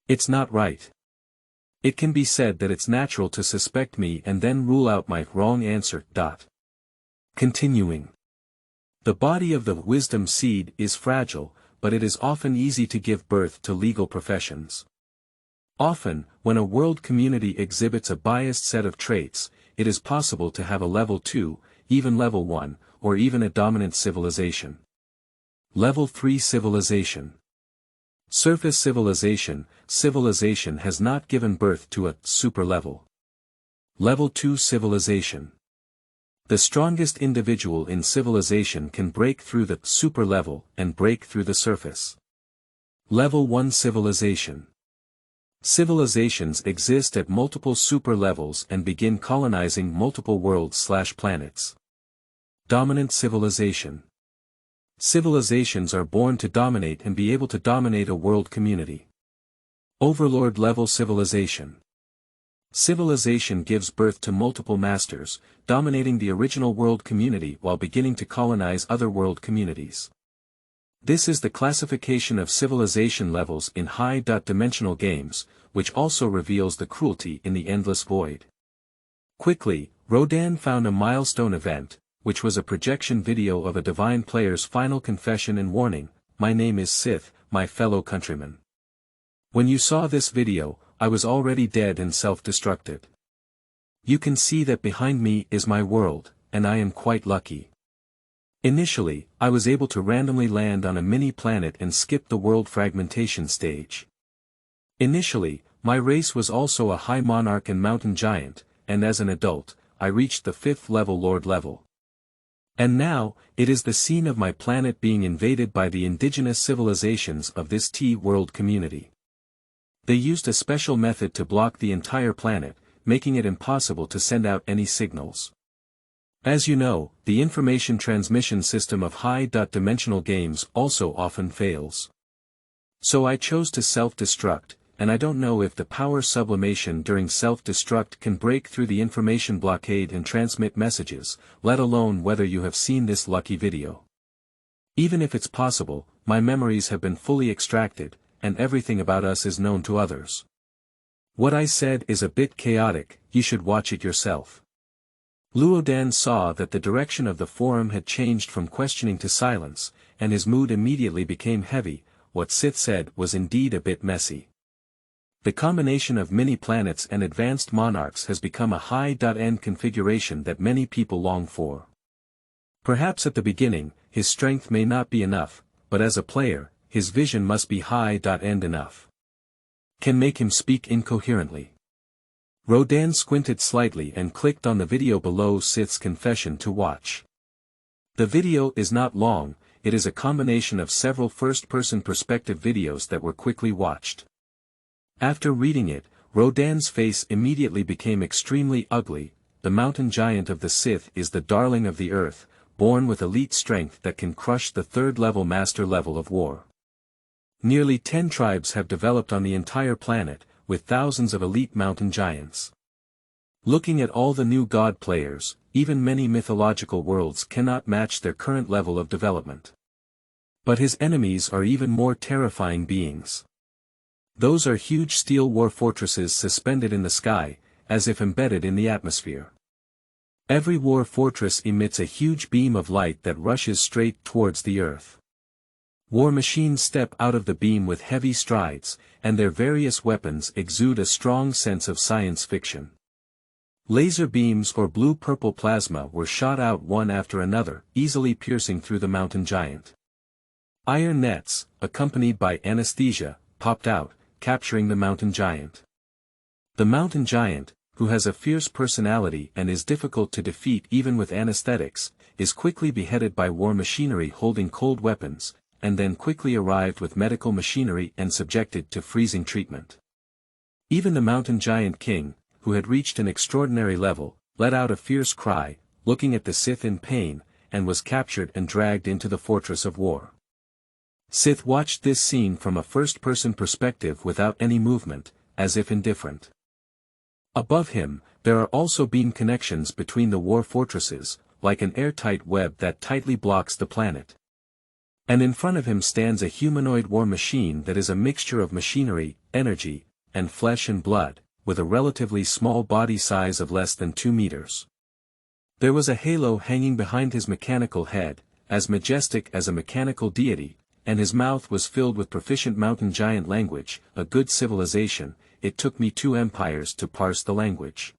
It's not right. It can be said that it's natural to suspect me and then rule out my wrong answer. Continuing. The body of the wisdom seed is fragile, but it is often easy to give birth to legal professions. Often, when a world community exhibits a biased set of traits, it is possible to have a level 2, even level 1, or even a dominant civilization. Level 3 civilization. Surface civilization. Civilization has not given birth to a super level. Level 2 civilization. The strongest individual in civilization can break through the super level and break through the surface. Level 1 civilization. Civilizations exist at multiple super levels and begin colonizing multiple worlds/planets. Dominant civilization. Civilizations are born to dominate and be able to dominate a world community. Overlord level civilization. Civilization gives birth to multiple masters, dominating the original world community while beginning to colonize other world communities. This is the classification of civilization levels in high-dimensional games, which also reveals the cruelty in the endless void. Quickly, Rodin found a milestone event, which was a projection video of a divine player's final confession and warning, "My name is Sith, my fellow countrymen. When you saw this video, I was already dead and self-destructed. You can see that behind me is my world, and I am quite lucky. Initially, I was able to randomly land on a mini-planet and skip the world fragmentation stage. Initially, my race was also a high monarch and mountain giant, and as an adult, I reached the 5th level Lord level. And now, it is the scene of my planet being invaded by the indigenous civilizations of this T-world community. They used a special method to block the entire planet, making it impossible to send out any signals. As you know, the information transmission system of high-dimensional games also often fails. So I chose to self-destruct, and I don't know if the power sublimation during self-destruct can break through the information blockade and transmit messages, let alone whether you have seen this lucky video. Even if it's possible, my memories have been fully extracted, and everything about us is known to others. What I said is a bit chaotic, you should watch it yourself. Lodan saw that the direction of the forum had changed from questioning to silence, and his mood immediately became heavy. What Sith said was indeed a bit messy. The combination of mini-planets and advanced monarchs has become a high-end configuration that many people long for. Perhaps at the beginning, his strength may not be enough, but as a player, his vision must be high-end enough. Can make him speak incoherently. Rodin squinted slightly and clicked on the video below Sith's confession to watch. The video is not long, it is a combination of several first-person perspective videos that were quickly watched. After reading it, Rodin's face immediately became extremely ugly. The mountain giant of the Sith is the darling of the earth, born with elite strength that can crush the 3rd level master level of war. Nearly 10 tribes have developed on the entire planet, with thousands of elite mountain giants. Looking at all the new god players, even many mythological worlds cannot match their current level of development. But his enemies are even more terrifying beings. Those are huge steel war fortresses suspended in the sky, as if embedded in the atmosphere. Every war fortress emits a huge beam of light that rushes straight towards the earth. War machines step out of the beam with heavy strides, and their various weapons exude a strong sense of science fiction. Laser beams or blue-purple plasma were shot out one after another, easily piercing through the mountain giant. Iron nets, accompanied by anesthesia, popped out, capturing the mountain giant. The mountain giant, who has a fierce personality and is difficult to defeat even with anesthetics, is quickly beheaded by war machinery holding cold weapons, and then quickly arrived with medical machinery and subjected to freezing treatment. Even the mountain giant king, who had reached an extraordinary level, let out a fierce cry, looking at the Sith in pain, and was captured and dragged into the fortress of war. Sith watched this scene from a first-person perspective without any movement, as if indifferent. Above him, there are also beam connections between the war fortresses, like an airtight web that tightly blocks the planet. And in front of him stands a humanoid war machine that is a mixture of machinery, energy, and flesh and blood, with a relatively small body size of less than 2 meters. There was a halo hanging behind his mechanical head, as majestic as a mechanical deity, and his mouth was filled with proficient mountain giant language, a good civilization. It took me 2 empires to parse the language.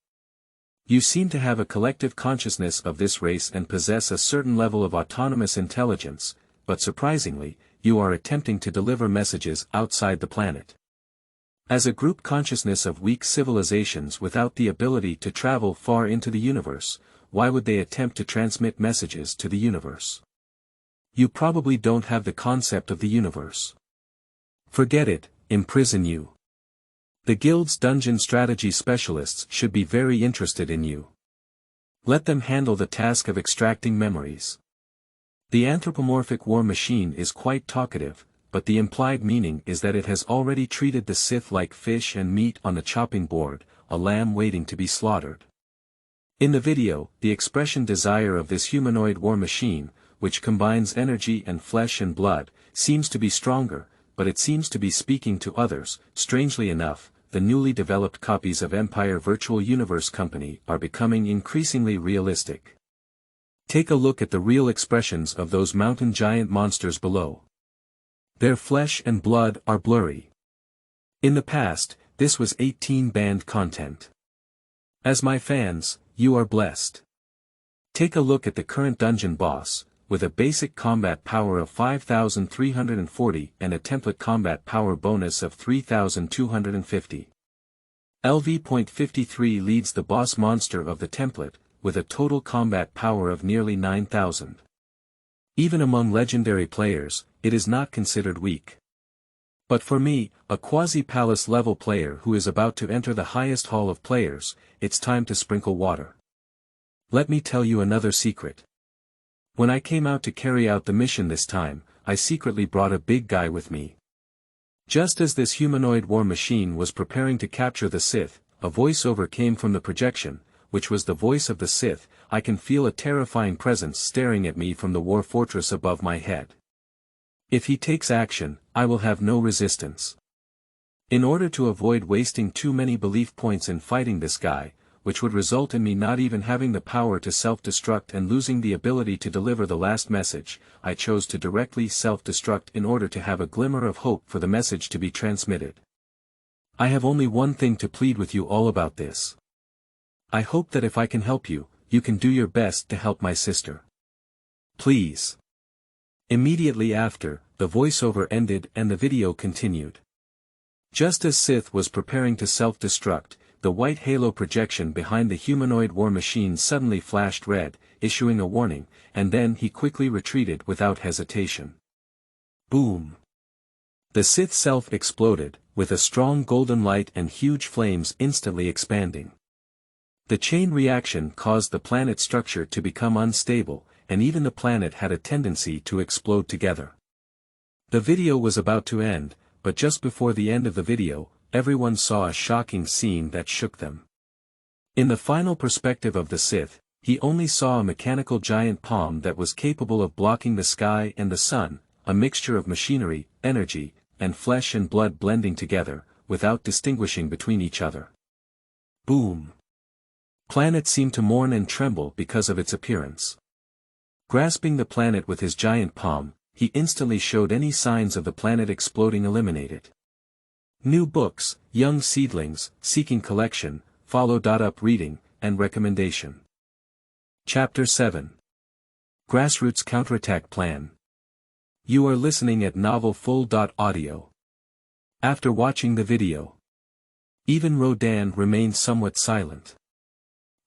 You seem to have a collective consciousness of this race and possess a certain level of autonomous intelligence, but surprisingly, you are attempting to deliver messages outside the planet. As a group consciousness of weak civilizations without the ability to travel far into the universe, why would they attempt to transmit messages to the universe? You probably don't have the concept of the universe. Forget it, imprison you. The guild's dungeon strategy specialists should be very interested in you. Let them handle the task of extracting memories. The anthropomorphic war machine is quite talkative, but the implied meaning is that it has already treated the Sith like fish and meat on the chopping board, a lamb waiting to be slaughtered. In the video, the expression desire of this humanoid war machine, which combines energy and flesh and blood, seems to be stronger, but it seems to be speaking to others. Strangely enough, the newly developed copies of Empire Virtual Universe Company are becoming increasingly realistic. Take a look at the real expressions of those mountain giant monsters below. Their flesh and blood are blurry. In the past, this was 18-band content. As my fans, you are blessed. Take a look at the current dungeon boss, with a basic combat power of 5,340 and a template combat power bonus of 3,250. LV.53 leads the boss monster of the template, with a total combat power of nearly 9,000. Even among legendary players, it is not considered weak. But for me, a quasi-palace level player who is about to enter the highest hall of players, it's time to sprinkle water. Let me tell you another secret. When I came out to carry out the mission this time, I secretly brought a big guy with me. Just as this humanoid war machine was preparing to capture the Sith, a voiceover came from the projection, which was the voice of the Sith. I can feel a terrifying presence staring at me from the war fortress above my head. If he takes action, I will have no resistance. In order to avoid wasting too many belief points in fighting this guy, which would result in me not even having the power to self-destruct and losing the ability to deliver the last message, I chose to directly self-destruct in order to have a glimmer of hope for the message to be transmitted. I have only one thing to plead with you all about this. I hope that if I can help you, you can do your best to help my sister. Please. Immediately after, the voiceover ended and the video continued. Just as Sith was preparing to self-destruct, the white halo projection behind the humanoid war machine suddenly flashed red, issuing a warning, and then he quickly retreated without hesitation. Boom! The Sith self exploded, with a strong golden light and huge flames instantly expanding. The chain reaction caused the planet structure to become unstable, and even the planet had a tendency to explode together. The video was about to end, but just before the end of the video, everyone saw a shocking scene that shook them. In the final perspective of the Sith, he only saw a mechanical giant palm that was capable of blocking the sky and the sun, a mixture of machinery, energy, and flesh and blood blending together, without distinguishing between each other. Boom! Planet seemed to mourn and tremble because of its appearance. Grasping the planet with his giant palm, he instantly showed any signs of the planet exploding eliminated. New books, young seedlings, seeking collection, follow.up reading, and recommendation. Chapter 7. Grassroots Counterattack Plan. You are listening at novelfull.audio. After watching the video, even Rodin remained somewhat silent.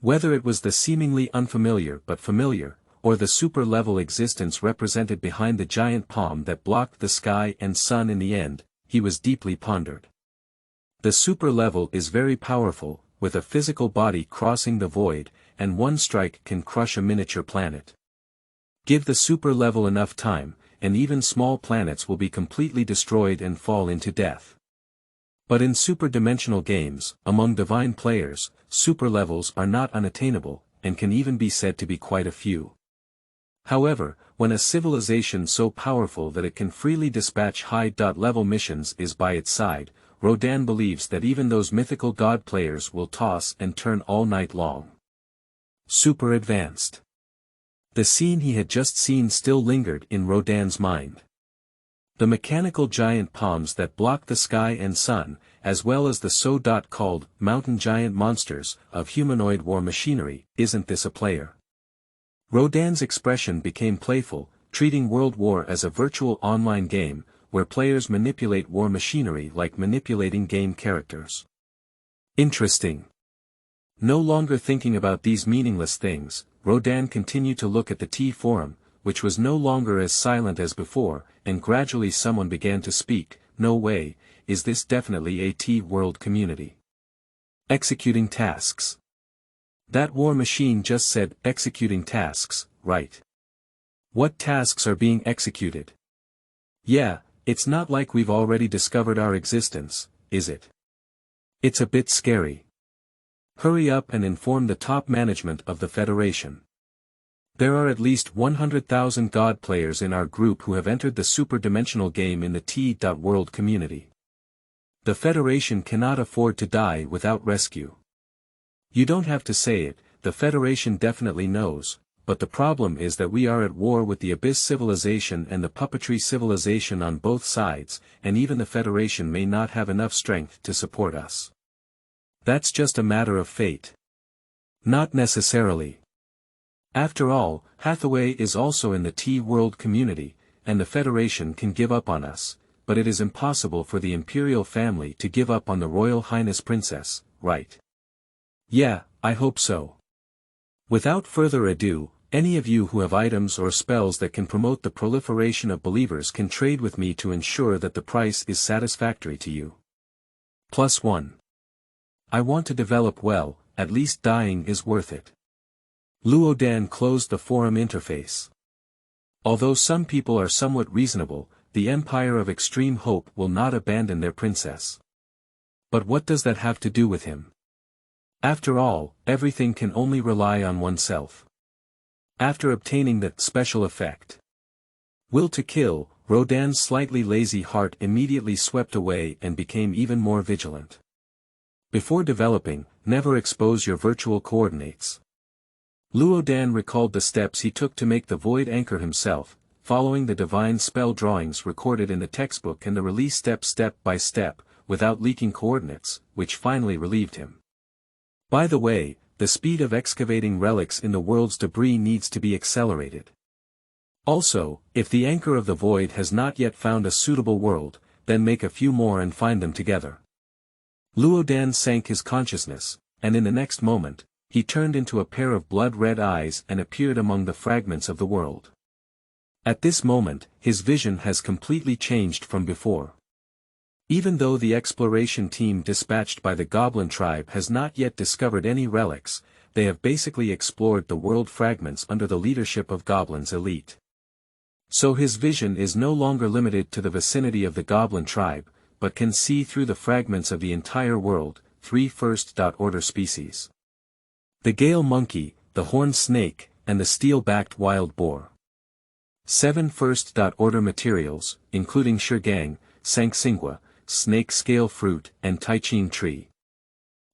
Whether it was the seemingly unfamiliar but familiar, or the super-level existence represented behind the giant palm that blocked the sky and sun in the end, he was deeply pondered. The super-level is very powerful, with a physical body crossing the void, and one strike can crush a miniature planet. Give the super-level enough time, and even small planets will be completely destroyed and fall into death. But in super-dimensional games, among divine players, super-levels are not unattainable, and can even be said to be quite a few. However, when a civilization so powerful that it can freely dispatch high-level missions is by its side, Rodin believes that even those mythical god players will toss and turn all night long. Super advanced. The scene he had just seen still lingered in Rodin's mind. The mechanical giant palms that block the sky and sun, as well as the so-called mountain giant monsters of humanoid war machinery, isn't this a player? Rodin's expression became playful, treating World War as a virtual online game, where players manipulate war machinery like manipulating game characters. Interesting. No longer thinking about these meaningless things, Rodin continued to look at the T-forum, which was no longer as silent as before, and gradually someone began to speak. No way, is this definitely a T-world community? Executing tasks. That war machine just said executing tasks, right? What tasks are being executed? Yeah, it's not like we've already discovered our existence, is it? It's a bit scary. Hurry up and inform the top management of the Federation. There are at least 100,000 God players in our group who have entered the super-dimensional game in the T.world community. The Federation cannot afford to die without rescue. You don't have to say it, the Federation definitely knows, but the problem is that we are at war with the Abyss civilization and the puppetry civilization on both sides, and even the Federation may not have enough strength to support us. That's just a matter of fate. Not necessarily. After all, Hathaway is also in the T-World community, and the Federation can give up on us, but it is impossible for the Imperial family to give up on the Royal Highness Princess, right? Yeah, I hope so. Without further ado, any of you who have items or spells that can promote the proliferation of believers can trade with me to ensure that the price is satisfactory to you. +1. I want to develop well, at least dying is worth it. Lodan closed the forum interface. Although some people are somewhat reasonable, the Empire of Extreme Hope will not abandon their princess. But what does that have to do with him? After all, everything can only rely on oneself. After obtaining that special effect, Will to Kill, Rodin's slightly lazy heart immediately swept away and became even more vigilant. Before developing, never expose your virtual coordinates. Lodan recalled the steps he took to make the Void Anchor himself, following the divine spell drawings recorded in the textbook and the release step by step, without leaking coordinates, which finally relieved him. By the way, the speed of excavating relics in the world's debris needs to be accelerated. Also, if the Anchor of the Void has not yet found a suitable world, then make a few more and find them together. Lodan sank his consciousness, and in the next moment, he turned into a pair of blood-red eyes and appeared among the fragments of the world. At this moment, his vision has completely changed from before. Even though the exploration team dispatched by the Goblin tribe has not yet discovered any relics, they have basically explored the world fragments under the leadership of Goblin's elite. So his vision is no longer limited to the vicinity of the Goblin tribe, but can see through the fragments of the entire world, 3 first.order species. The Gale Monkey, the Horned Snake, and the Steel-backed Wild Boar. 7 first.order materials, including Shurgang, Sanxingua, Snake Scale Fruit, and Taichin Tree.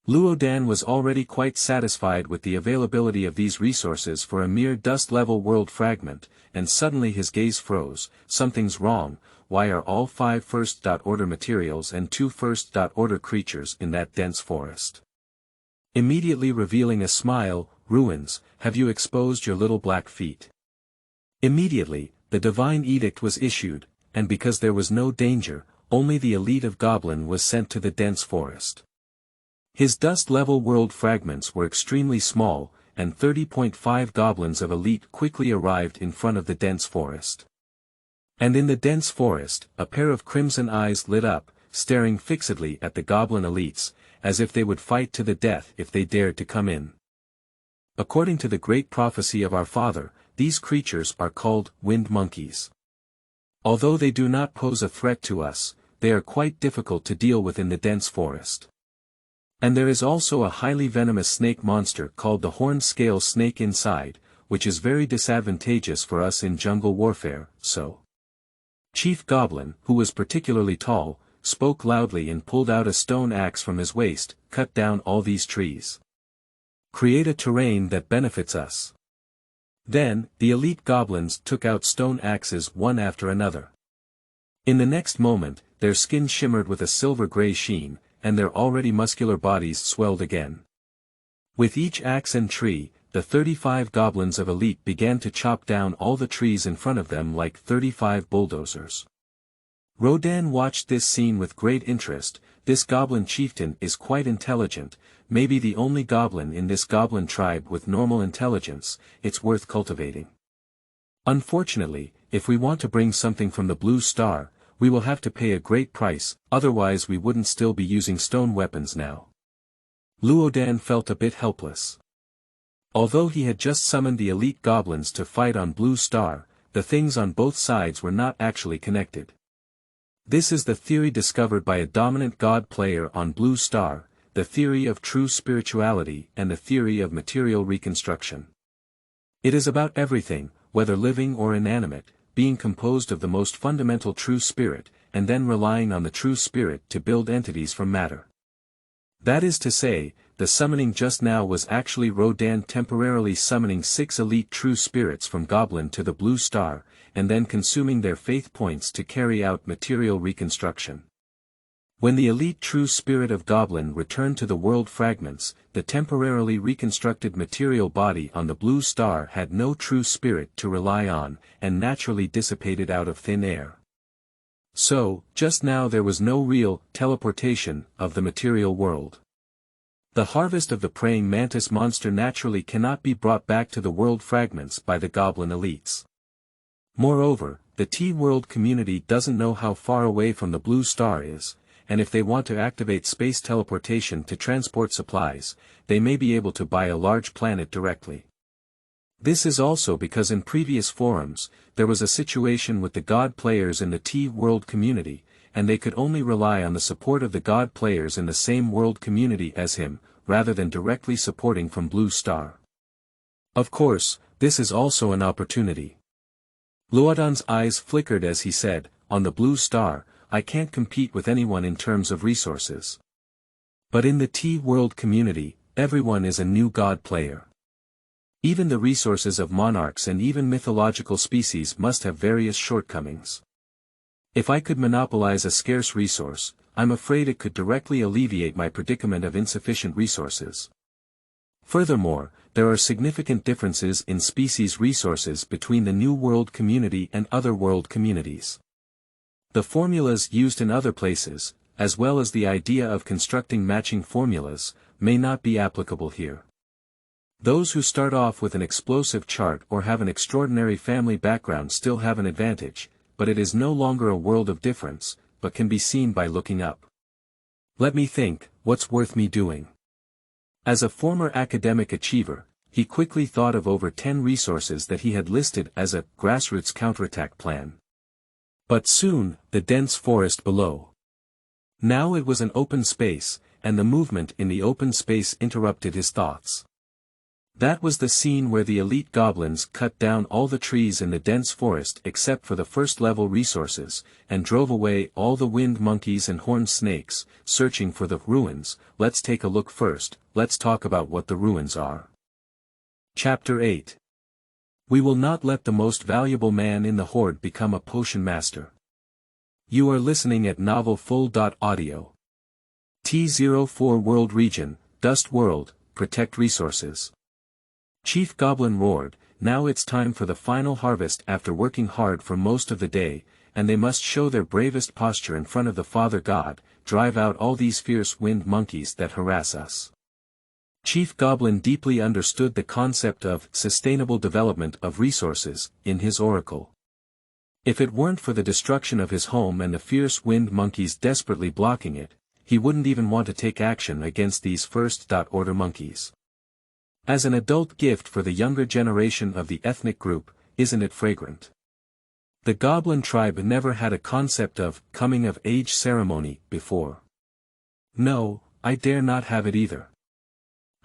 Lodan was already quite satisfied with the availability of these resources for a mere dust-level world fragment, and suddenly his gaze froze. Something's wrong. Why are all 5 first.order materials and 2 first.order creatures in that dense forest? Immediately revealing a smile, Ruins, have you exposed your little black feet? Immediately, the divine edict was issued, and because there was no danger, only the elite of Goblin was sent to the dense forest. His dust-level world fragments were extremely small, and 30.5 goblins of elite quickly arrived in front of the dense forest. And in the dense forest, a pair of crimson eyes lit up, staring fixedly at the goblin elites, as if they would fight to the death if they dared to come in. According to the great prophecy of our father, these creatures are called wind monkeys. Although they do not pose a threat to us, they are quite difficult to deal with in the dense forest. And there is also a highly venomous snake monster called the horned scale snake inside, which is very disadvantageous for us in jungle warfare, so. Chief Goblin, who was particularly tall, spoke loudly and pulled out a stone axe from his waist. Cut down all these trees. Create a terrain that benefits us. Then, the elite goblins took out stone axes one after another. In the next moment, their skin shimmered with a silver-gray sheen, and their already muscular bodies swelled again. With each axe and tree, the 35 goblins of elite began to chop down all the trees in front of them like 35 bulldozers. Rodin watched this scene with great interest. This goblin chieftain is quite intelligent, maybe the only goblin in this goblin tribe with normal intelligence. It's worth cultivating. Unfortunately, if we want to bring something from the Blue Star, we will have to pay a great price, otherwise we wouldn't still be using stone weapons now. Lodan felt a bit helpless. Although he had just summoned the elite goblins to fight on Blue Star, the things on both sides were not actually connected. This is the theory discovered by a dominant god player on Blue Star, the theory of true spirituality and the theory of material reconstruction. It is about everything, whether living or inanimate, being composed of the most fundamental true spirit, and then relying on the true spirit to build entities from matter. That is to say, the summoning just now was actually Rodin temporarily summoning 6 elite true spirits from Goblin to the Blue Star, and then consuming their faith points to carry out material reconstruction. When the elite true spirit of Goblin returned to the world fragments, the temporarily reconstructed material body on the Blue Star had no true spirit to rely on, and naturally dissipated out of thin air. So, just now there was no real teleportation of the material world. The harvest of the praying mantis monster naturally cannot be brought back to the world fragments by the Goblin elites. Moreover, the T-World community doesn't know how far away from the Blue Star is, and if they want to activate space teleportation to transport supplies, they may be able to buy a large planet directly. This is also because in previous forums, there was a situation with the God players in the T-World community, and they could only rely on the support of the God players in the same world community as him, rather than directly supporting from Blue Star. Of course, this is also an opportunity. Lodan's eyes flickered as he said, "On the Blue Star, I can't compete with anyone in terms of resources. But in the T-World community, everyone is a new God player. Even the resources of monarchs and even mythological species must have various shortcomings. If I could monopolize a scarce resource, I'm afraid it could directly alleviate my predicament of insufficient resources. Furthermore, there are significant differences in species resources between the New World community and other world communities. The formulas used in other places, as well as the idea of constructing matching formulas, may not be applicable here. Those who start off with an explosive chart or have an extraordinary family background still have an advantage, but it is no longer a world of difference, but can be seen by looking up. Let me think, what's worth me doing?" As a former academic achiever, he quickly thought of over 10 resources that he had listed as a Grassroots counterattack plan. But soon, the dense forest below. Now it was an open space, and the movement in the open space interrupted his thoughts. That was the scene where the elite goblins cut down all the trees in the dense forest except for the first-level resources, and drove away all the winged monkeys and horned snakes, searching for the ruins. Let's take a look first. Let's talk about what the ruins are. Chapter 8. We will not let the most valuable man in the Horde become a potion master. You are listening at novelfull.audio. T04 World Region, Dust World, Protect Resources. Chief Goblin roared, "Now it's time for the final harvest after working hard for most of the day, and they must show their bravest posture in front of the Father God, drive out all these fierce wind monkeys that harass us." Chief Goblin deeply understood the concept of sustainable development of resources in his oracle. If it weren't for the destruction of his home and the fierce wind monkeys desperately blocking it, he wouldn't even want to take action against these first-order monkeys. As an adult gift for the younger generation of the ethnic group, isn't it fragrant? The Goblin tribe never had a concept of coming-of-age ceremony before. No, I dare not have it either.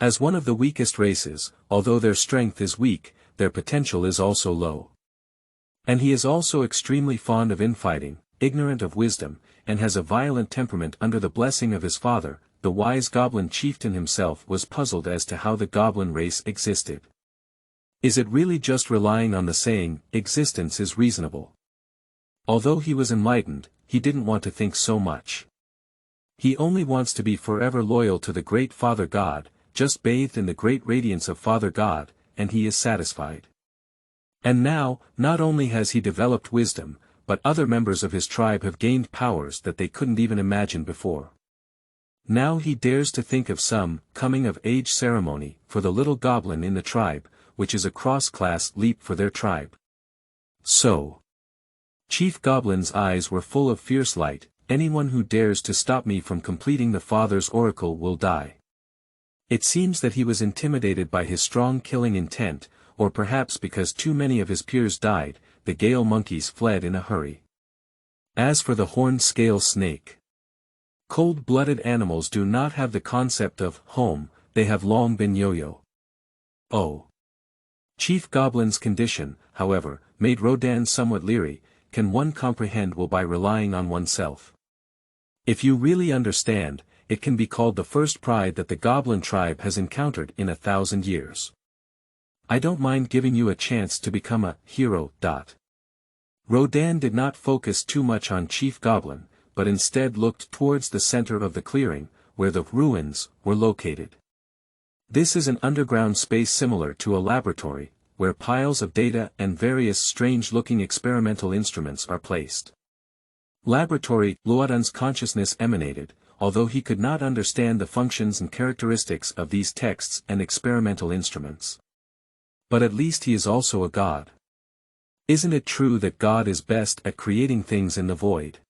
As one of the weakest races, although their strength is weak, their potential is also low. And he is also extremely fond of infighting, ignorant of wisdom, and has a violent temperament under the blessing of his father. The wise Goblin chieftain himself was puzzled as to how the Goblin race existed. Is it really just relying on the saying, existence is reasonable? Although he was enlightened, he didn't want to think so much. He only wants to be forever loyal to the great Father God, just bathed in the great radiance of Father God, and he is satisfied. And now, not only has he developed wisdom, but other members of his tribe have gained powers that they couldn't even imagine before. Now he dares to think of some coming-of-age ceremony for the little goblin in the tribe, which is a cross-class leap for their tribe. So, Chief Goblin's eyes were full of fierce light. Anyone who dares to stop me from completing the Father's oracle will die. It seems that he was intimidated by his strong killing intent, or perhaps because too many of his peers died, the Gale monkeys fled in a hurry. As for the horned scale snake, cold-blooded animals do not have the concept of home, they have long been yo-yo. Oh. Chief Goblin's condition, however, made Rodin somewhat leery. Can one comprehend well by relying on oneself? If you really understand, it can be called the first pride that the Goblin tribe has encountered in 1,000 years. I don't mind giving you a chance to become a hero. Rodin did not focus too much on Chief Goblin, but instead looked towards the center of the clearing, where the ruins were located. This is an underground space similar to a laboratory, where piles of data and various strange-looking experimental instruments are placed. Laboratory, Lodan's consciousness emanated, although he could not understand the functions and characteristics of these texts and experimental instruments. But at least he is also a god. Isn't it true that God is best at creating things in the void?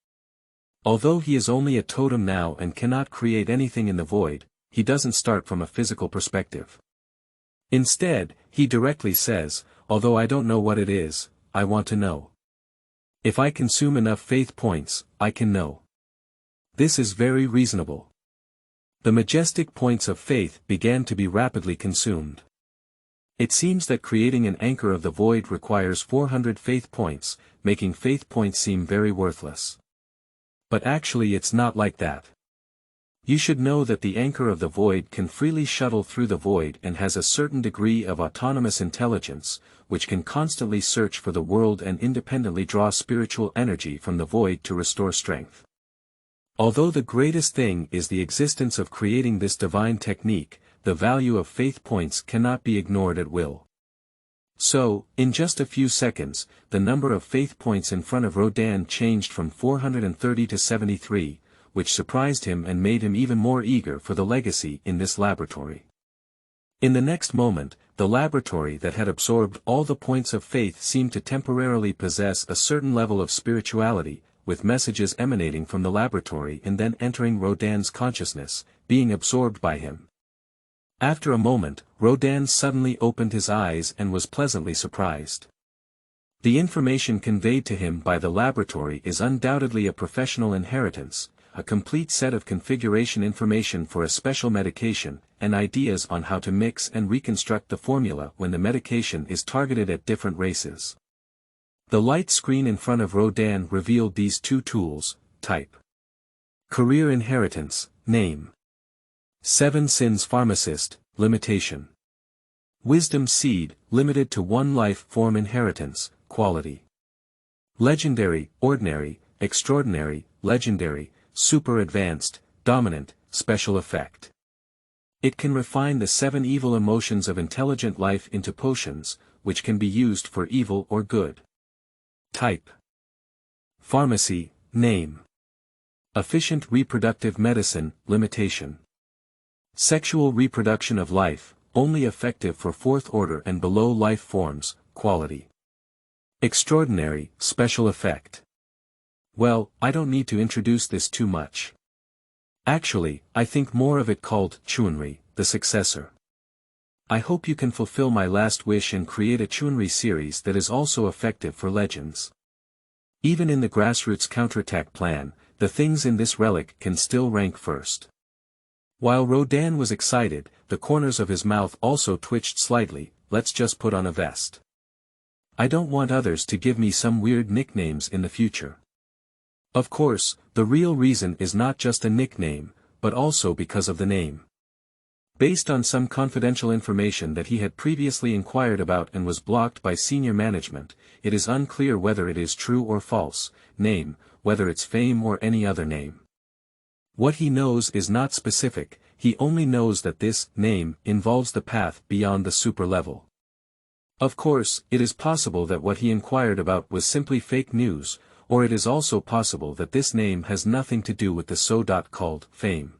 Although he is only a totem now and cannot create anything in the void, he doesn't start from a physical perspective. Instead, he directly says, although I don't know what it is, I want to know. If I consume enough faith points, I can know. This is very reasonable. The majestic points of faith began to be rapidly consumed. It seems that creating an anchor of the void requires 400 faith points, making faith points seem very worthless. But actually it's not like that. You should know that the anchor of the void can freely shuttle through the void and has a certain degree of autonomous intelligence, which can constantly search for the world and independently draw spiritual energy from the void to restore strength. Although the greatest thing is the existence of creating this divine technique, the value of faith points cannot be ignored at will. So, in just a few seconds, the number of faith points in front of Rodin changed from 430 to 73, which surprised him and made him even more eager for the legacy in this laboratory. In the next moment, the laboratory that had absorbed all the points of faith seemed to temporarily possess a certain level of spirituality, with messages emanating from the laboratory and then entering Rodin's consciousness, being absorbed by him. After a moment, Rodin suddenly opened his eyes and was pleasantly surprised. The information conveyed to him by the laboratory is undoubtedly a professional inheritance, a complete set of configuration information for a special medication, and ideas on how to mix and reconstruct the formula when the medication is targeted at different races. The light screen in front of Rodin revealed these two tools: type, career inheritance, name. 7 Sins Pharmacist, limitation. Wisdom Seed, limited to 1 life form inheritance, quality. Legendary, ordinary, extraordinary, legendary, super advanced, dominant, special effect. It can refine the 7 evil emotions of intelligent life into potions, which can be used for evil or good. Type. Pharmacy, name. Efficient reproductive medicine, limitation. Sexual reproduction of life, only effective for 4th order and below life forms, quality. Extraordinary, special effect. Well, I don't need to introduce this too much. Actually, I think more of it called Chunri, the successor. I hope you can fulfill my last wish and create a Chunri series that is also effective for legends. Even in the Grassroots counterattack plan, the things in this relic can still rank first. While Rodin was excited, the corners of his mouth also twitched slightly. Let's just put on a vest. I don't want others to give me some weird nicknames in the future. Of course, the real reason is not just a nickname, but also because of the name. Based on some confidential information that he had previously inquired about and was blocked by senior management, it is unclear whether it is true or false, name, whether it's fame or any other name. What he knows is not specific, he only knows that this name involves the path beyond the super level. Of course, it is possible that what he inquired about was simply fake news, or it is also possible that this name has nothing to do with the so-called fame.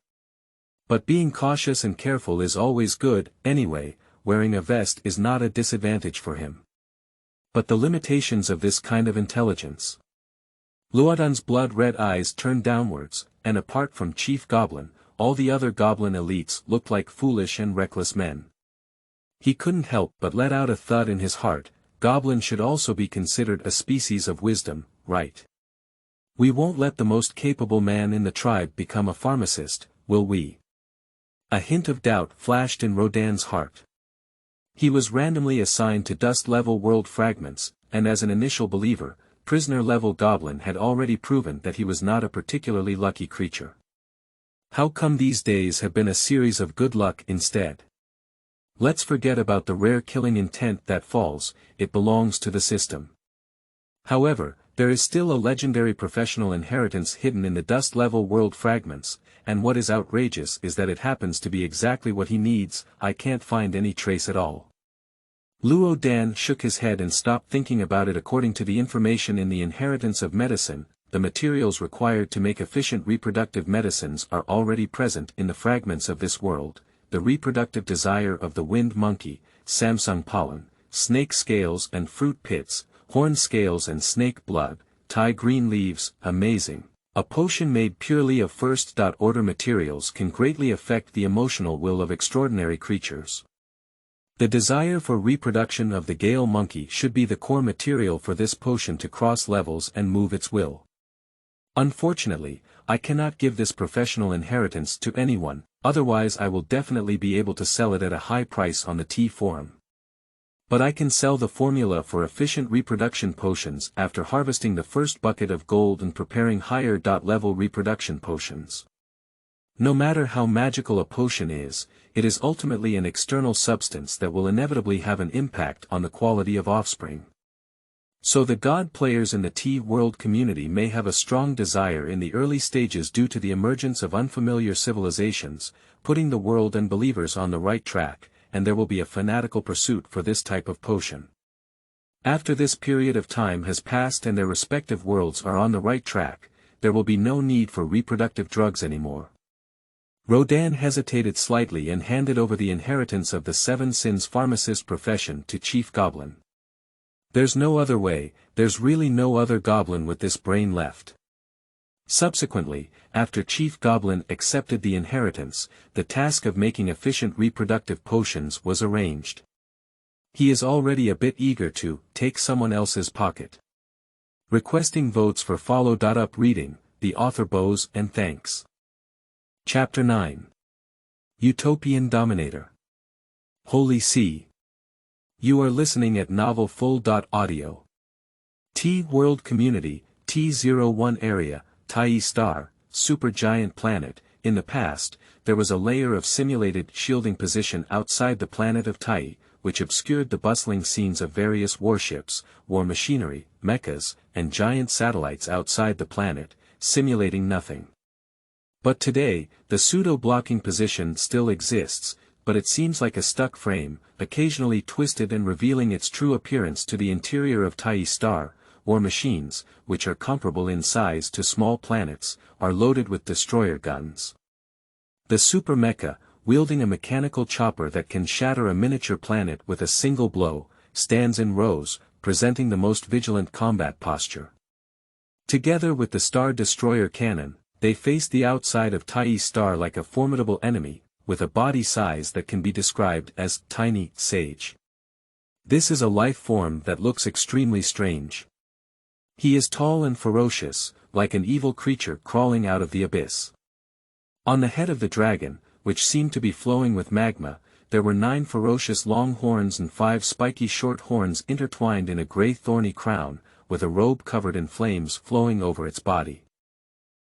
But being cautious and careful is always good. Anyway, wearing a vest is not a disadvantage for him. But the limitations of this kind of intelligence. Lodan's blood-red eyes turned downwards, and apart from Chief Goblin, all the other Goblin elites looked like foolish and reckless men. He couldn't help but let out a thud in his heart. Goblin should also be considered a species of wisdom, right? We won't let the most capable man in the tribe become a pharmacist, will we? A hint of doubt flashed in Rodin's heart. He was randomly assigned to dust-level world fragments, and as an initial believer, prisoner-level Goblin had already proven that he was not a particularly lucky creature. How come these days have been a series of good luck instead? Let's forget about the rare killing intent that falls, it belongs to the system. However, there is still a legendary professional inheritance hidden in the dust-level world fragments, and what is outrageous is that it happens to be exactly what he needs. I can't find any trace at all. Lodan shook his head and stopped thinking about it. According to the information in the inheritance of medicine, the materials required to make efficient reproductive medicines are already present in the fragments of this world: the reproductive desire of the wind monkey, Samsung pollen, snake scales and fruit pits, horn scales and snake blood, Thai green leaves. Amazing. A potion made purely of first-order materials can greatly affect the emotional will of extraordinary creatures. The desire for reproduction of the Gale monkey should be the core material for this potion to cross levels and move its will. Unfortunately, I cannot give this professional inheritance to anyone, otherwise I will definitely be able to sell it at a high price on the T forum. But I can sell the formula for efficient reproduction potions after harvesting the first bucket of gold and preparing higher-level reproduction potions. No matter how magical a potion is, it is ultimately an external substance that will inevitably have an impact on the quality of offspring. So the god players in the T-world community may have a strong desire in the early stages due to the emergence of unfamiliar civilizations, putting the world and believers on the right track, and there will be a fanatical pursuit for this type of potion. After this period of time has passed and their respective worlds are on the right track, there will be no need for reproductive drugs anymore. Rodin hesitated slightly and handed over the inheritance of the Seven Sins pharmacist profession to Chief Goblin. There's no other way, there's really no other goblin with this brain left. Subsequently, after Chief Goblin accepted the inheritance, the task of making efficient reproductive potions was arranged. He is already a bit eager to take someone else's pocket. Requesting votes for follow-up reading, the author bows and thanks. Chapter 9. Utopian Dominator. Holy See. You are listening at Novel Full.audio. T-World Community, T01 Area, Tai Star, Supergiant Planet. In the past, there was a layer of simulated shielding position outside the planet of Tai, which obscured the bustling scenes of various warships, war machinery, mechas, and giant satellites outside the planet, simulating nothing. But today, the pseudo-blocking position still exists, but it seems like a stuck frame, occasionally twisted and revealing its true appearance to the interior of Tai Star. War machines, which are comparable in size to small planets, are loaded with destroyer guns. The super mecha, wielding a mechanical chopper that can shatter a miniature planet with a single blow, stands in rows, presenting the most vigilant combat posture. Together with the Star Destroyer cannon, they face the outside of Tai Star like a formidable enemy, with a body size that can be described as tiny sage. This is a life form that looks extremely strange. He is tall and ferocious, like an evil creature crawling out of the abyss. On the head of the dragon, which seemed to be flowing with magma, there were 9 ferocious long horns and 5 spiky short horns intertwined in a grey thorny crown, with a robe covered in flames flowing over its body.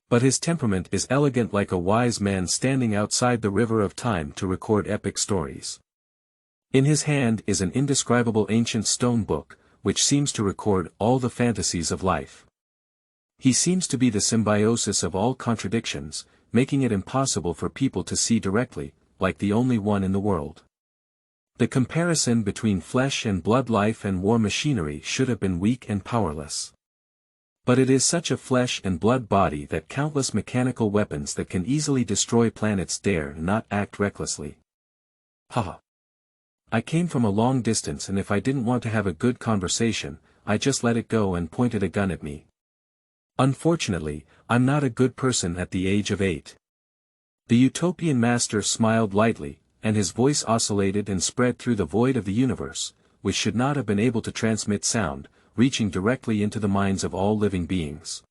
But his temperament is elegant, like a wise man standing outside the river of time to record epic stories. In his hand is an indescribable ancient stone book, which seems to record all the fantasies of life. He seems to be the symbiosis of all contradictions, making it impossible for people to see directly, like the only one in the world. The comparison between flesh and blood life and war machinery should have been weak and powerless. But it is such a flesh and blood body that countless mechanical weapons that can easily destroy planets dare not act recklessly. Haha. I came from a long distance, and if I didn't want to have a good conversation, I just let it go and pointed a gun at me. Unfortunately, I'm not a good person at the age of 8. The Utopian master smiled lightly, and his voice oscillated and spread through the void of the universe, which should not have been able to transmit sound, reaching directly into the minds of all living beings.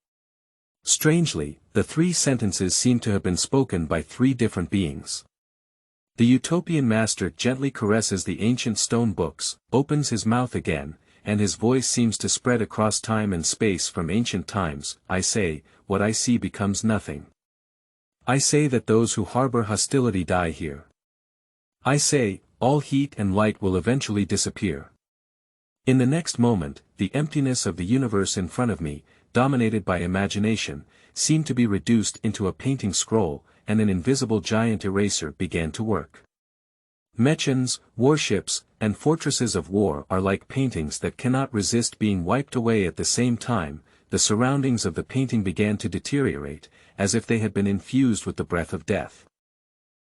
Strangely, the 3 sentences seem to have been spoken by 3 different beings. The Utopian master gently caresses the ancient stone books, opens his mouth again, and his voice seems to spread across time and space from ancient times. I say, what I see becomes nothing. I say that those who harbor hostility die here. I say, all heat and light will eventually disappear. In the next moment, the emptiness of the universe in front of me, dominated by imagination, seemed to be reduced into a painting scroll, and an invisible giant eraser began to work. Mechans, warships, and fortresses of war are like paintings that cannot resist being wiped away at the same time. The surroundings of the painting began to deteriorate, as if they had been infused with the breath of death.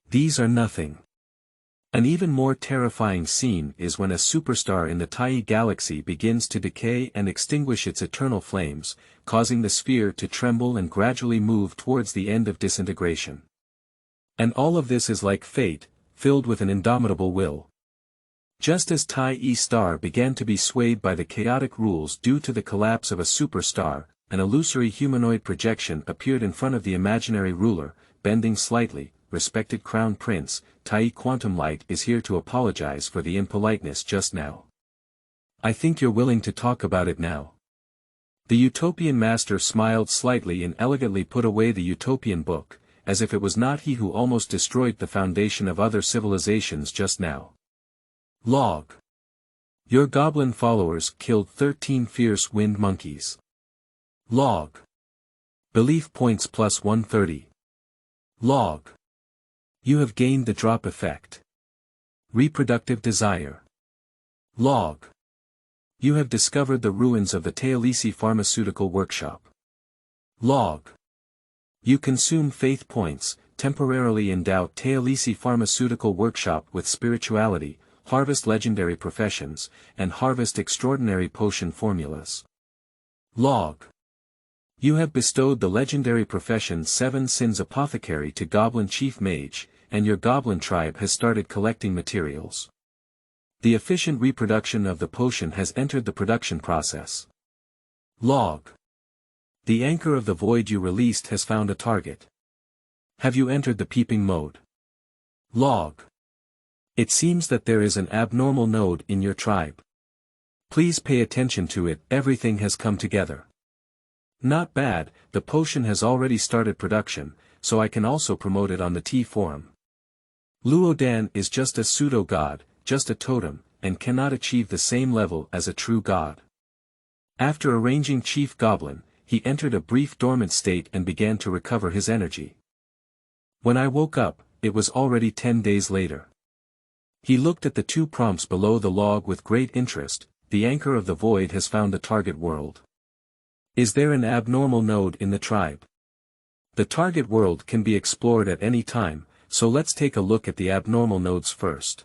These are nothing. An even more terrifying scene is when a superstar in the Tyee galaxy begins to decay and extinguish its eternal flames, causing the sphere to tremble and gradually move towards the end of disintegration. And all of this is like fate, filled with an indomitable will. Just as Tyee star began to be swayed by the chaotic rules due to the collapse of a superstar, an illusory humanoid projection appeared in front of the imaginary ruler, bending slightly. Respected Crown Prince, Tyee Quantum Light is here to apologize for the impoliteness just now. I think you're willing to talk about it now. The Utopian master smiled slightly and elegantly put away the Utopian book, as if it was not he who almost destroyed the foundation of other civilizations just now. Log. Your goblin followers killed 13 fierce wind monkeys. Log. Belief points plus 130. Log. You have gained the drop effect. Reproductive desire. Log. You have discovered the ruins of the Teolisi pharmaceutical workshop. Log. You consume faith points, temporarily endow Teolisi pharmaceutical workshop with spirituality, harvest legendary professions, and harvest extraordinary potion formulas. Log. You have bestowed the legendary profession 7 Sins Apothecary to Goblin Chief Mage, and your Goblin tribe has started collecting materials. The efficient reproduction of the potion has entered the production process. Log. The anchor of the void you released has found a target. Have you entered the peeping mode? Log. It seems that there is an abnormal node in your tribe. Please pay attention to it. Everything has come together. Not bad, the potion has already started production, so I can also promote it on the T forum. Lodan is just a pseudo-god, just a totem, and cannot achieve the same level as a true god. After arranging Chief Goblin, he entered a brief dormant state and began to recover his energy. When I woke up, it was already 10 days later. He looked at the 2 prompts below the log with great interest. The anchor of the void has found the target world. Is there an abnormal node in the tribe? The target world can be explored at any time, so let's take a look at the abnormal nodes first.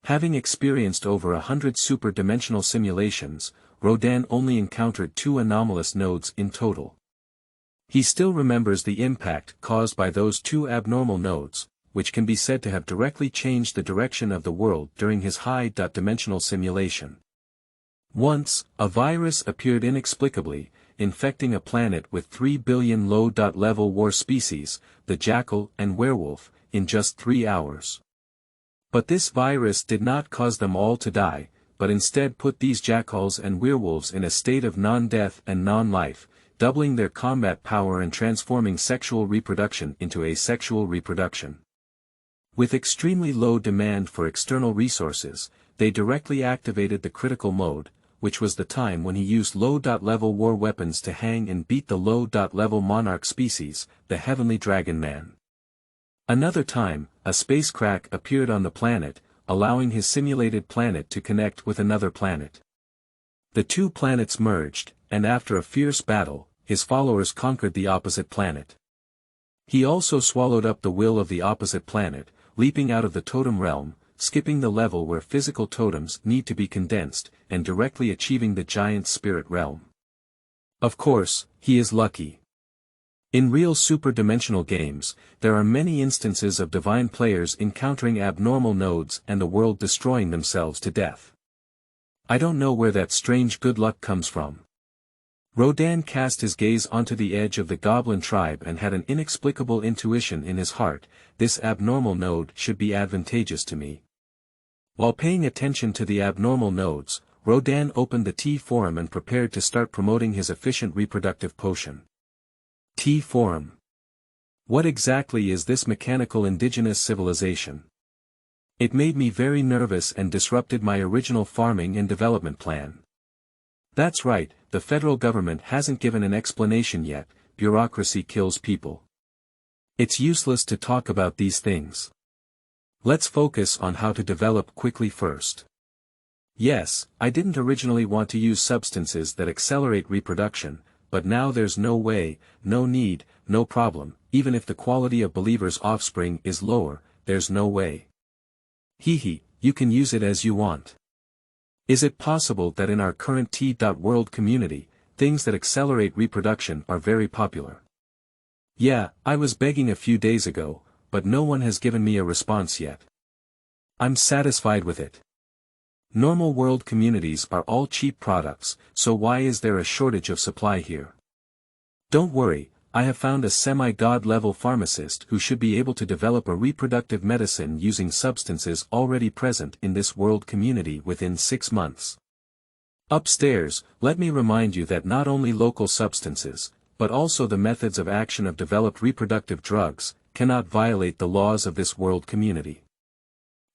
Having experienced over 100 super-dimensional simulations, Rodin only encountered 2 anomalous nodes in total. He still remembers the impact caused by those 2 abnormal nodes, which can be said to have directly changed the direction of the world during his high-dimensional simulation. Once, a virus appeared inexplicably, infecting a planet with 3 billion low-level war species, the jackal and werewolf, in just 3 hours. But this virus did not cause them all to die, but instead put these jackals and werewolves in a state of non-death and non-life, doubling their combat power and transforming sexual reproduction into asexual reproduction. With extremely low demand for external resources, they directly activated the critical mode, which was the time when he used low-level war weapons to hang and beat the low-level monarch species, the Heavenly Dragon Man. Another time, a space crack appeared on the planet, allowing his simulated planet to connect with another planet. The 2 planets merged, and after a fierce battle, his followers conquered the opposite planet. He also swallowed up the will of the opposite planet, leaping out of the totem realm, skipping the level where physical totems need to be condensed, and directly achieving the giant spirit realm. Of course, he is lucky. In real super-dimensional games, there are many instances of divine players encountering abnormal nodes and the world destroying themselves to death. I don't know where that strange good luck comes from. Rodin cast his gaze onto the edge of the Goblin tribe and had an inexplicable intuition in his heart: this abnormal node should be advantageous to me. While paying attention to the abnormal nodes, Rodin opened the T forum and prepared to start promoting his efficient reproductive potion. T forum. What exactly is this mechanical indigenous civilization? It made me very nervous and disrupted my original farming and development plan. That's right, the federal government hasn't given an explanation yet. Bureaucracy kills people. It's useless to talk about these things. Let's focus on how to develop quickly first. Yes, I didn't originally want to use substances that accelerate reproduction, but now there's no way, no need, no problem. Even if the quality of believers' offspring is lower, there's no way. Hehe, you can use it as you want. Is it possible that in our current T.World community, things that accelerate reproduction are very popular? Yeah, I was begging a few days ago, but no one has given me a response yet. I'm satisfied with it. Normal world communities are all cheap products, so why is there a shortage of supply here? Don't worry, I have found a semi-god level pharmacist who should be able to develop a reproductive medicine using substances already present in this world community within 6 months. Upstairs, let me remind you that not only local substances, but also the methods of action of developed reproductive drugs, cannot violate the laws of this world community.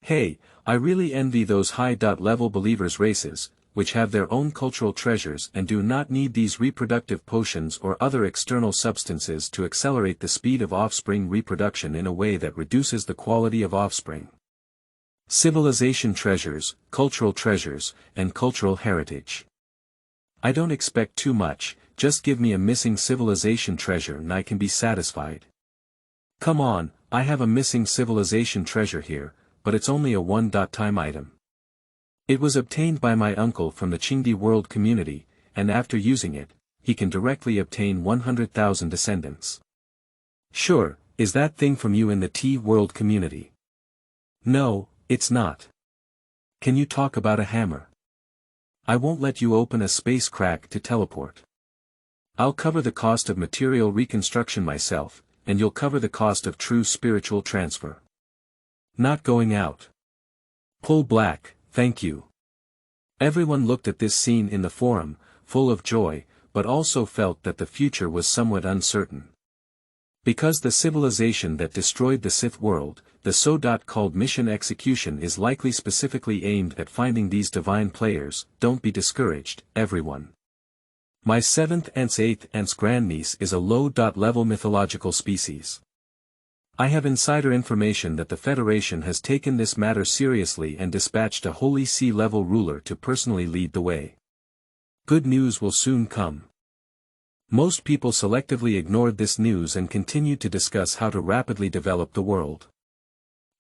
Hey, I really envy those high-level believers races, which have their own cultural treasures and do not need these reproductive potions or other external substances to accelerate the speed of offspring reproduction in a way that reduces the quality of offspring. Civilization treasures, and cultural heritage. I don't expect too much, just give me a missing civilization treasure and I can be satisfied. Come on, I have a missing civilization treasure here, but it's only a one-time item. It was obtained by my uncle from the Qingdi world community, and after using it, he can directly obtain 100,000 descendants. Sure, is that thing from you in the T-world community? No, it's not. Can you talk about a hammer? I won't let you open a space crack to teleport. I'll cover the cost of material reconstruction myself, and you'll cover the cost of true spiritual transfer. Not going out. Pull black. Thank you. Everyone looked at this scene in the forum, full of joy, but also felt that the future was somewhat uncertain. Because the civilization that destroyed the Sith world, the so-called mission execution is likely specifically aimed at finding these divine players, don't be discouraged, everyone. My 7th and 8th grandniece is a low-level mythological species. I have insider information that the Federation has taken this matter seriously and dispatched a Holy See-level ruler to personally lead the way. Good news will soon come. Most people selectively ignored this news and continued to discuss how to rapidly develop the world.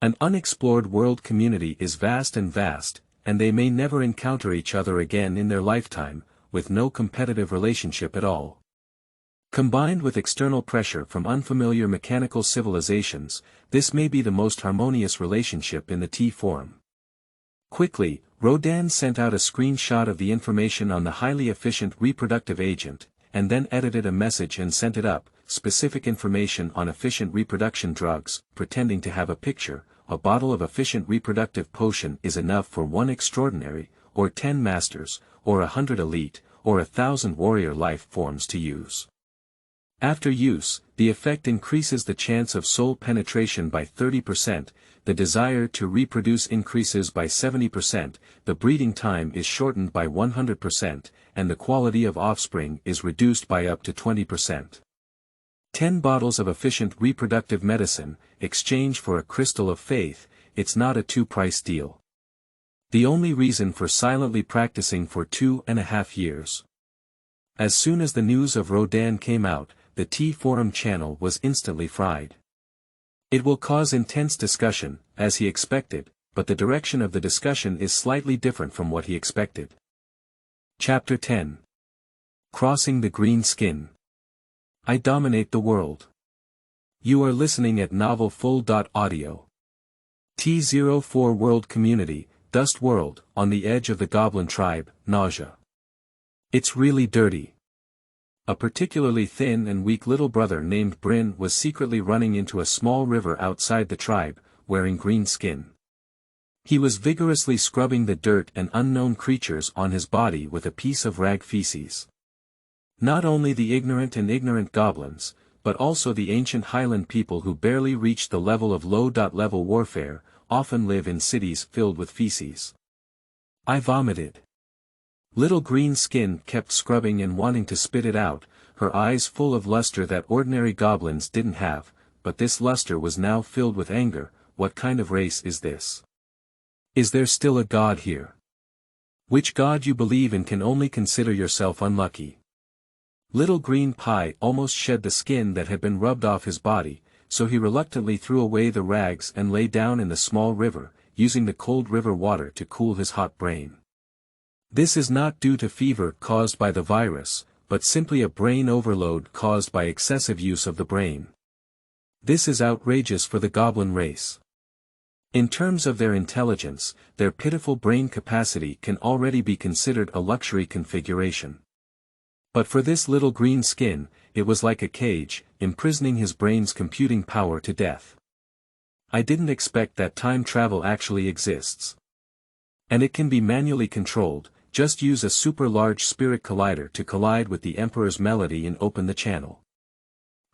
An unexplored world community is vast, and they may never encounter each other again in their lifetime, with no competitive relationship at all. Combined with external pressure from unfamiliar mechanical civilizations, this may be the most harmonious relationship in the T-Forum. Quickly, Rodin sent out a screenshot of the information on the highly efficient reproductive agent, and then edited a message and sent it up, specific information on efficient reproduction drugs, pretending to have a picture. A bottle of efficient reproductive potion is enough for 1 extraordinary, or 10 masters, or 100 elite, or 1,000 warrior life forms to use. After use, the effect increases the chance of soul penetration by 30%, the desire to reproduce increases by 70%, the breeding time is shortened by 100%, and the quality of offspring is reduced by up to 20%. 10 bottles of efficient reproductive medicine, exchange for a crystal of faith, it's not a two-price deal. The only reason for silently practicing for 2.5 years. As soon as the news of Rodin came out, the T-Forum channel was instantly fried. It will cause intense discussion, as he expected, but the direction of the discussion is slightly different from what he expected. Chapter 10. Crossing the Green Skin. I dominate the world. You are listening at Novel Full.audio. T04 World Community, Dust World, on the edge of the Goblin tribe, nausea. It's really dirty. A particularly thin and weak little brother named Bryn was secretly running into a small river outside the tribe, wearing green skin. He was vigorously scrubbing the dirt and unknown creatures on his body with a piece of rag feces. Not only the ignorant goblins, but also the ancient highland people who barely reached the level of low-level warfare, often live in cities filled with feces. I vomited. Little Green Skin kept scrubbing and wanting to spit it out, her eyes full of luster that ordinary goblins didn't have, but this luster was now filled with anger. What kind of race is this? Is there still a god here? Which god you believe in can only consider yourself unlucky. Little Green Pie almost shed the skin that had been rubbed off his body, so he reluctantly threw away the rags and lay down in the small river, using the cold river water to cool his hot brain. This is not due to fever caused by the virus, but simply a brain overload caused by excessive use of the brain. This is outrageous for the goblin race. In terms of their intelligence, their pitiful brain capacity can already be considered a luxury configuration. But for this little green skin, it was like a cage, imprisoning his brain's computing power to death. I didn't expect that time travel actually exists. And it can be manually controlled. Just use a super large spirit collider to collide with the Emperor's melody and open the channel.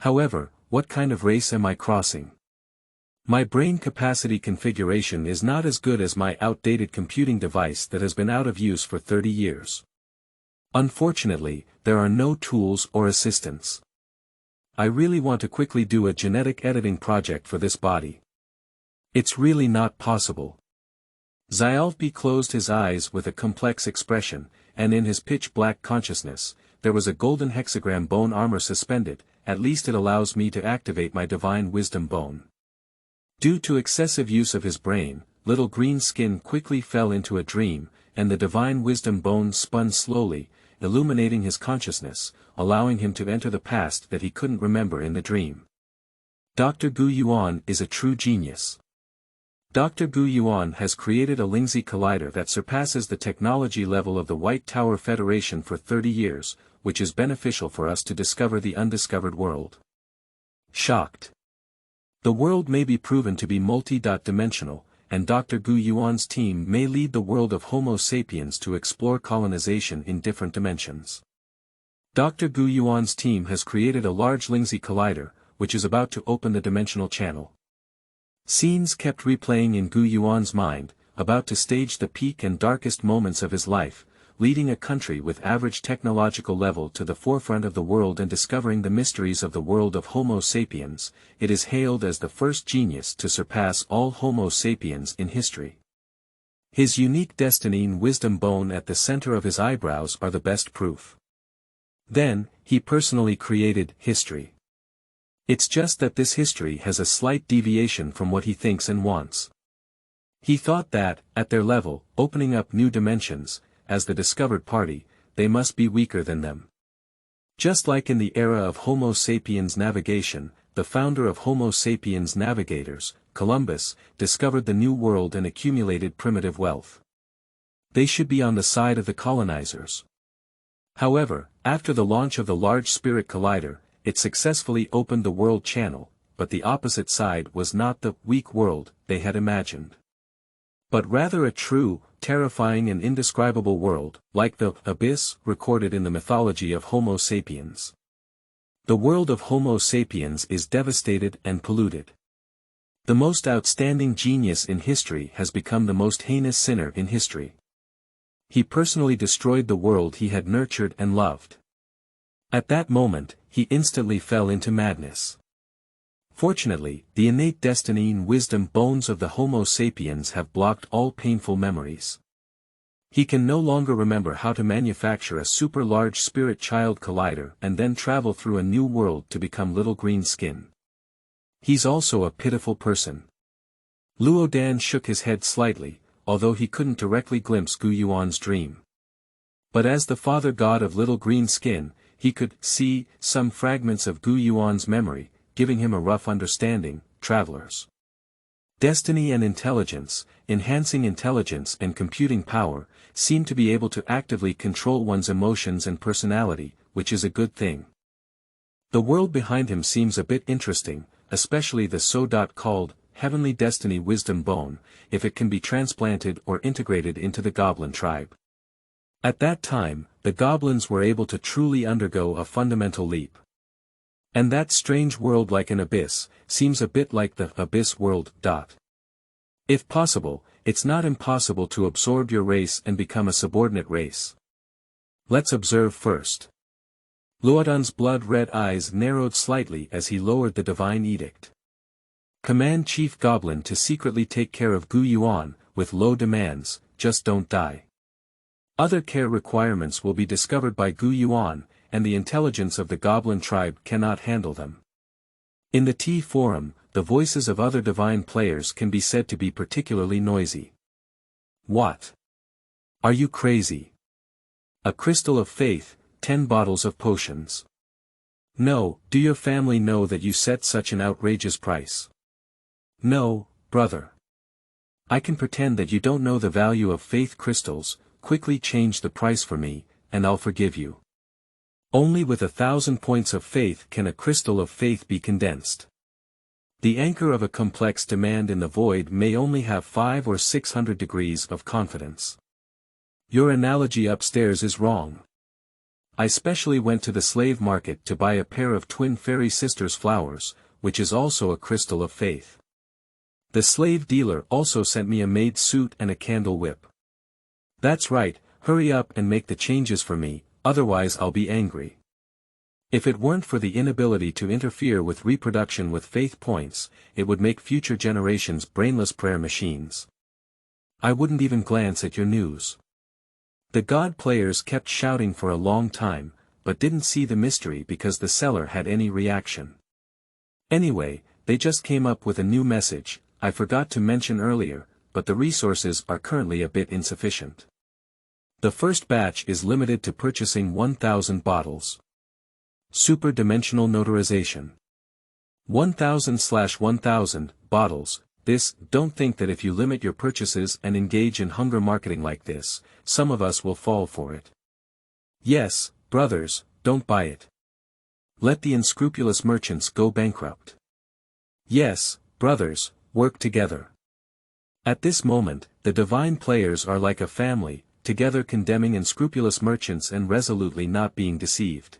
However, what kind of race am I crossing? My brain capacity configuration is not as good as my outdated computing device that has been out of use for 30 years. Unfortunately, there are no tools or assistants. I really want to quickly do a genetic editing project for this body. It's really not possible. Xialfbi closed his eyes with a complex expression, and in his pitch-black consciousness, there was a golden hexagram bone armor suspended. At least it allows me to activate my divine wisdom bone. Due to excessive use of his brain, little green skin quickly fell into a dream, and the divine wisdom bone spun slowly, illuminating his consciousness, allowing him to enter the past that he couldn't remember in the dream. Dr. Gu Yuan is a true genius. Dr. Gu Yuan has created a Lingzi collider that surpasses the technology level of the White Tower Federation for 30 years, which is beneficial for us to discover the undiscovered world. Shocked. The world may be proven to be multi-dimensional, and Dr. Gu Yuan's team may lead the world of Homo sapiens to explore colonization in different dimensions. Dr. Gu Yuan's team has created a large Lingzi collider, which is about to open the dimensional channel. Scenes kept replaying in Gu Yuan's mind, about to stage the peak and darkest moments of his life, leading a country with average technological level to the forefront of the world and discovering the mysteries of the world of Homo sapiens. It is hailed as the first genius to surpass all Homo sapiens in history. His unique destiny and wisdom bone at the center of his eyebrows are the best proof. Then, he personally created history. It's just that this history has a slight deviation from what he thinks and wants. He thought that, at their level, opening up new dimensions, as the discovered party, they must be weaker than them. Just like in the era of Homo sapiens navigation, the founder of Homo sapiens navigators, Columbus, discovered the New World and accumulated primitive wealth. They should be on the side of the colonizers. However, after the launch of the Large Spirit Collider, it successfully opened the world channel, but the opposite side was not the weak world they had imagined. But rather a true, terrifying and indescribable world, like the abyss recorded in the mythology of Homo sapiens. The world of Homo sapiens is devastated and polluted. The most outstanding genius in history has become the most heinous sinner in history. He personally destroyed the world he had nurtured and loved. At that moment, he instantly fell into madness. Fortunately, the innate destiny and wisdom bones of the Homo sapiens have blocked all painful memories. He can no longer remember how to manufacture a super large spirit child collider and then travel through a new world to become little green skin. He's also a pitiful person. Lodan shook his head slightly, although he couldn't directly glimpse Gu Yuan's dream. But as the father god of little green skin, he could see some fragments of Gu Yuan's memory, giving him a rough understanding. Travelers. Destiny and intelligence, enhancing intelligence and computing power, seem to be able to actively control one's emotions and personality, which is a good thing. The world behind him seems a bit interesting, especially the so-called Heavenly Destiny Wisdom Bone, if it can be transplanted or integrated into the Goblin tribe. At that time, the goblins were able to truly undergo a fundamental leap. And that strange world like an abyss, seems a bit like the abyss world. If possible, it's not impossible to absorb your race and become a subordinate race. Let's observe first. Lodan's blood-red eyes narrowed slightly as he lowered the divine edict. Command Chief Goblin to secretly take care of Gu Yuan, with low demands, just don't die. Other care requirements will be discovered by Gu Yuan, and the intelligence of the Goblin tribe cannot handle them. In the T forum, the voices of other divine players can be said to be particularly noisy. What? Are you crazy? A crystal of faith, 10 bottles of potions. No, do your family know that you set such an outrageous price? No, brother. I can pretend that you don't know the value of faith crystals. Quickly change the price for me, and I'll forgive you. Only with 1,000 points of faith can a crystal of faith be condensed. The anchor of a complex demand in the void may only have 500 or 600 degrees of confidence. Your analogy upstairs is wrong. I specially went to the slave market to buy a pair of twin fairy sisters' flowers, which is also a crystal of faith. The slave dealer also sent me a maid suit and a candle whip. That's right, hurry up and make the changes for me, otherwise I'll be angry. If it weren't for the inability to interfere with reproduction with faith points, it would make future generations brainless prayer machines. I wouldn't even glance at your news. The god players kept shouting for a long time, but didn't see the mystery because the seller had any reaction. Anyway, they just came up with a new message, I forgot to mention earlier, but the resources are currently a bit insufficient. The first batch is limited to purchasing 1,000 bottles. Super dimensional notarization. 1,000/1,000 bottles. Don't think that if you limit your purchases and engage in hunger marketing like this, some of us will fall for it. Yes, brothers, don't buy it. Let the unscrupulous merchants go bankrupt. Yes, brothers, work together. At this moment, the divine players are like a family, together condemning unscrupulous merchants and resolutely not being deceived.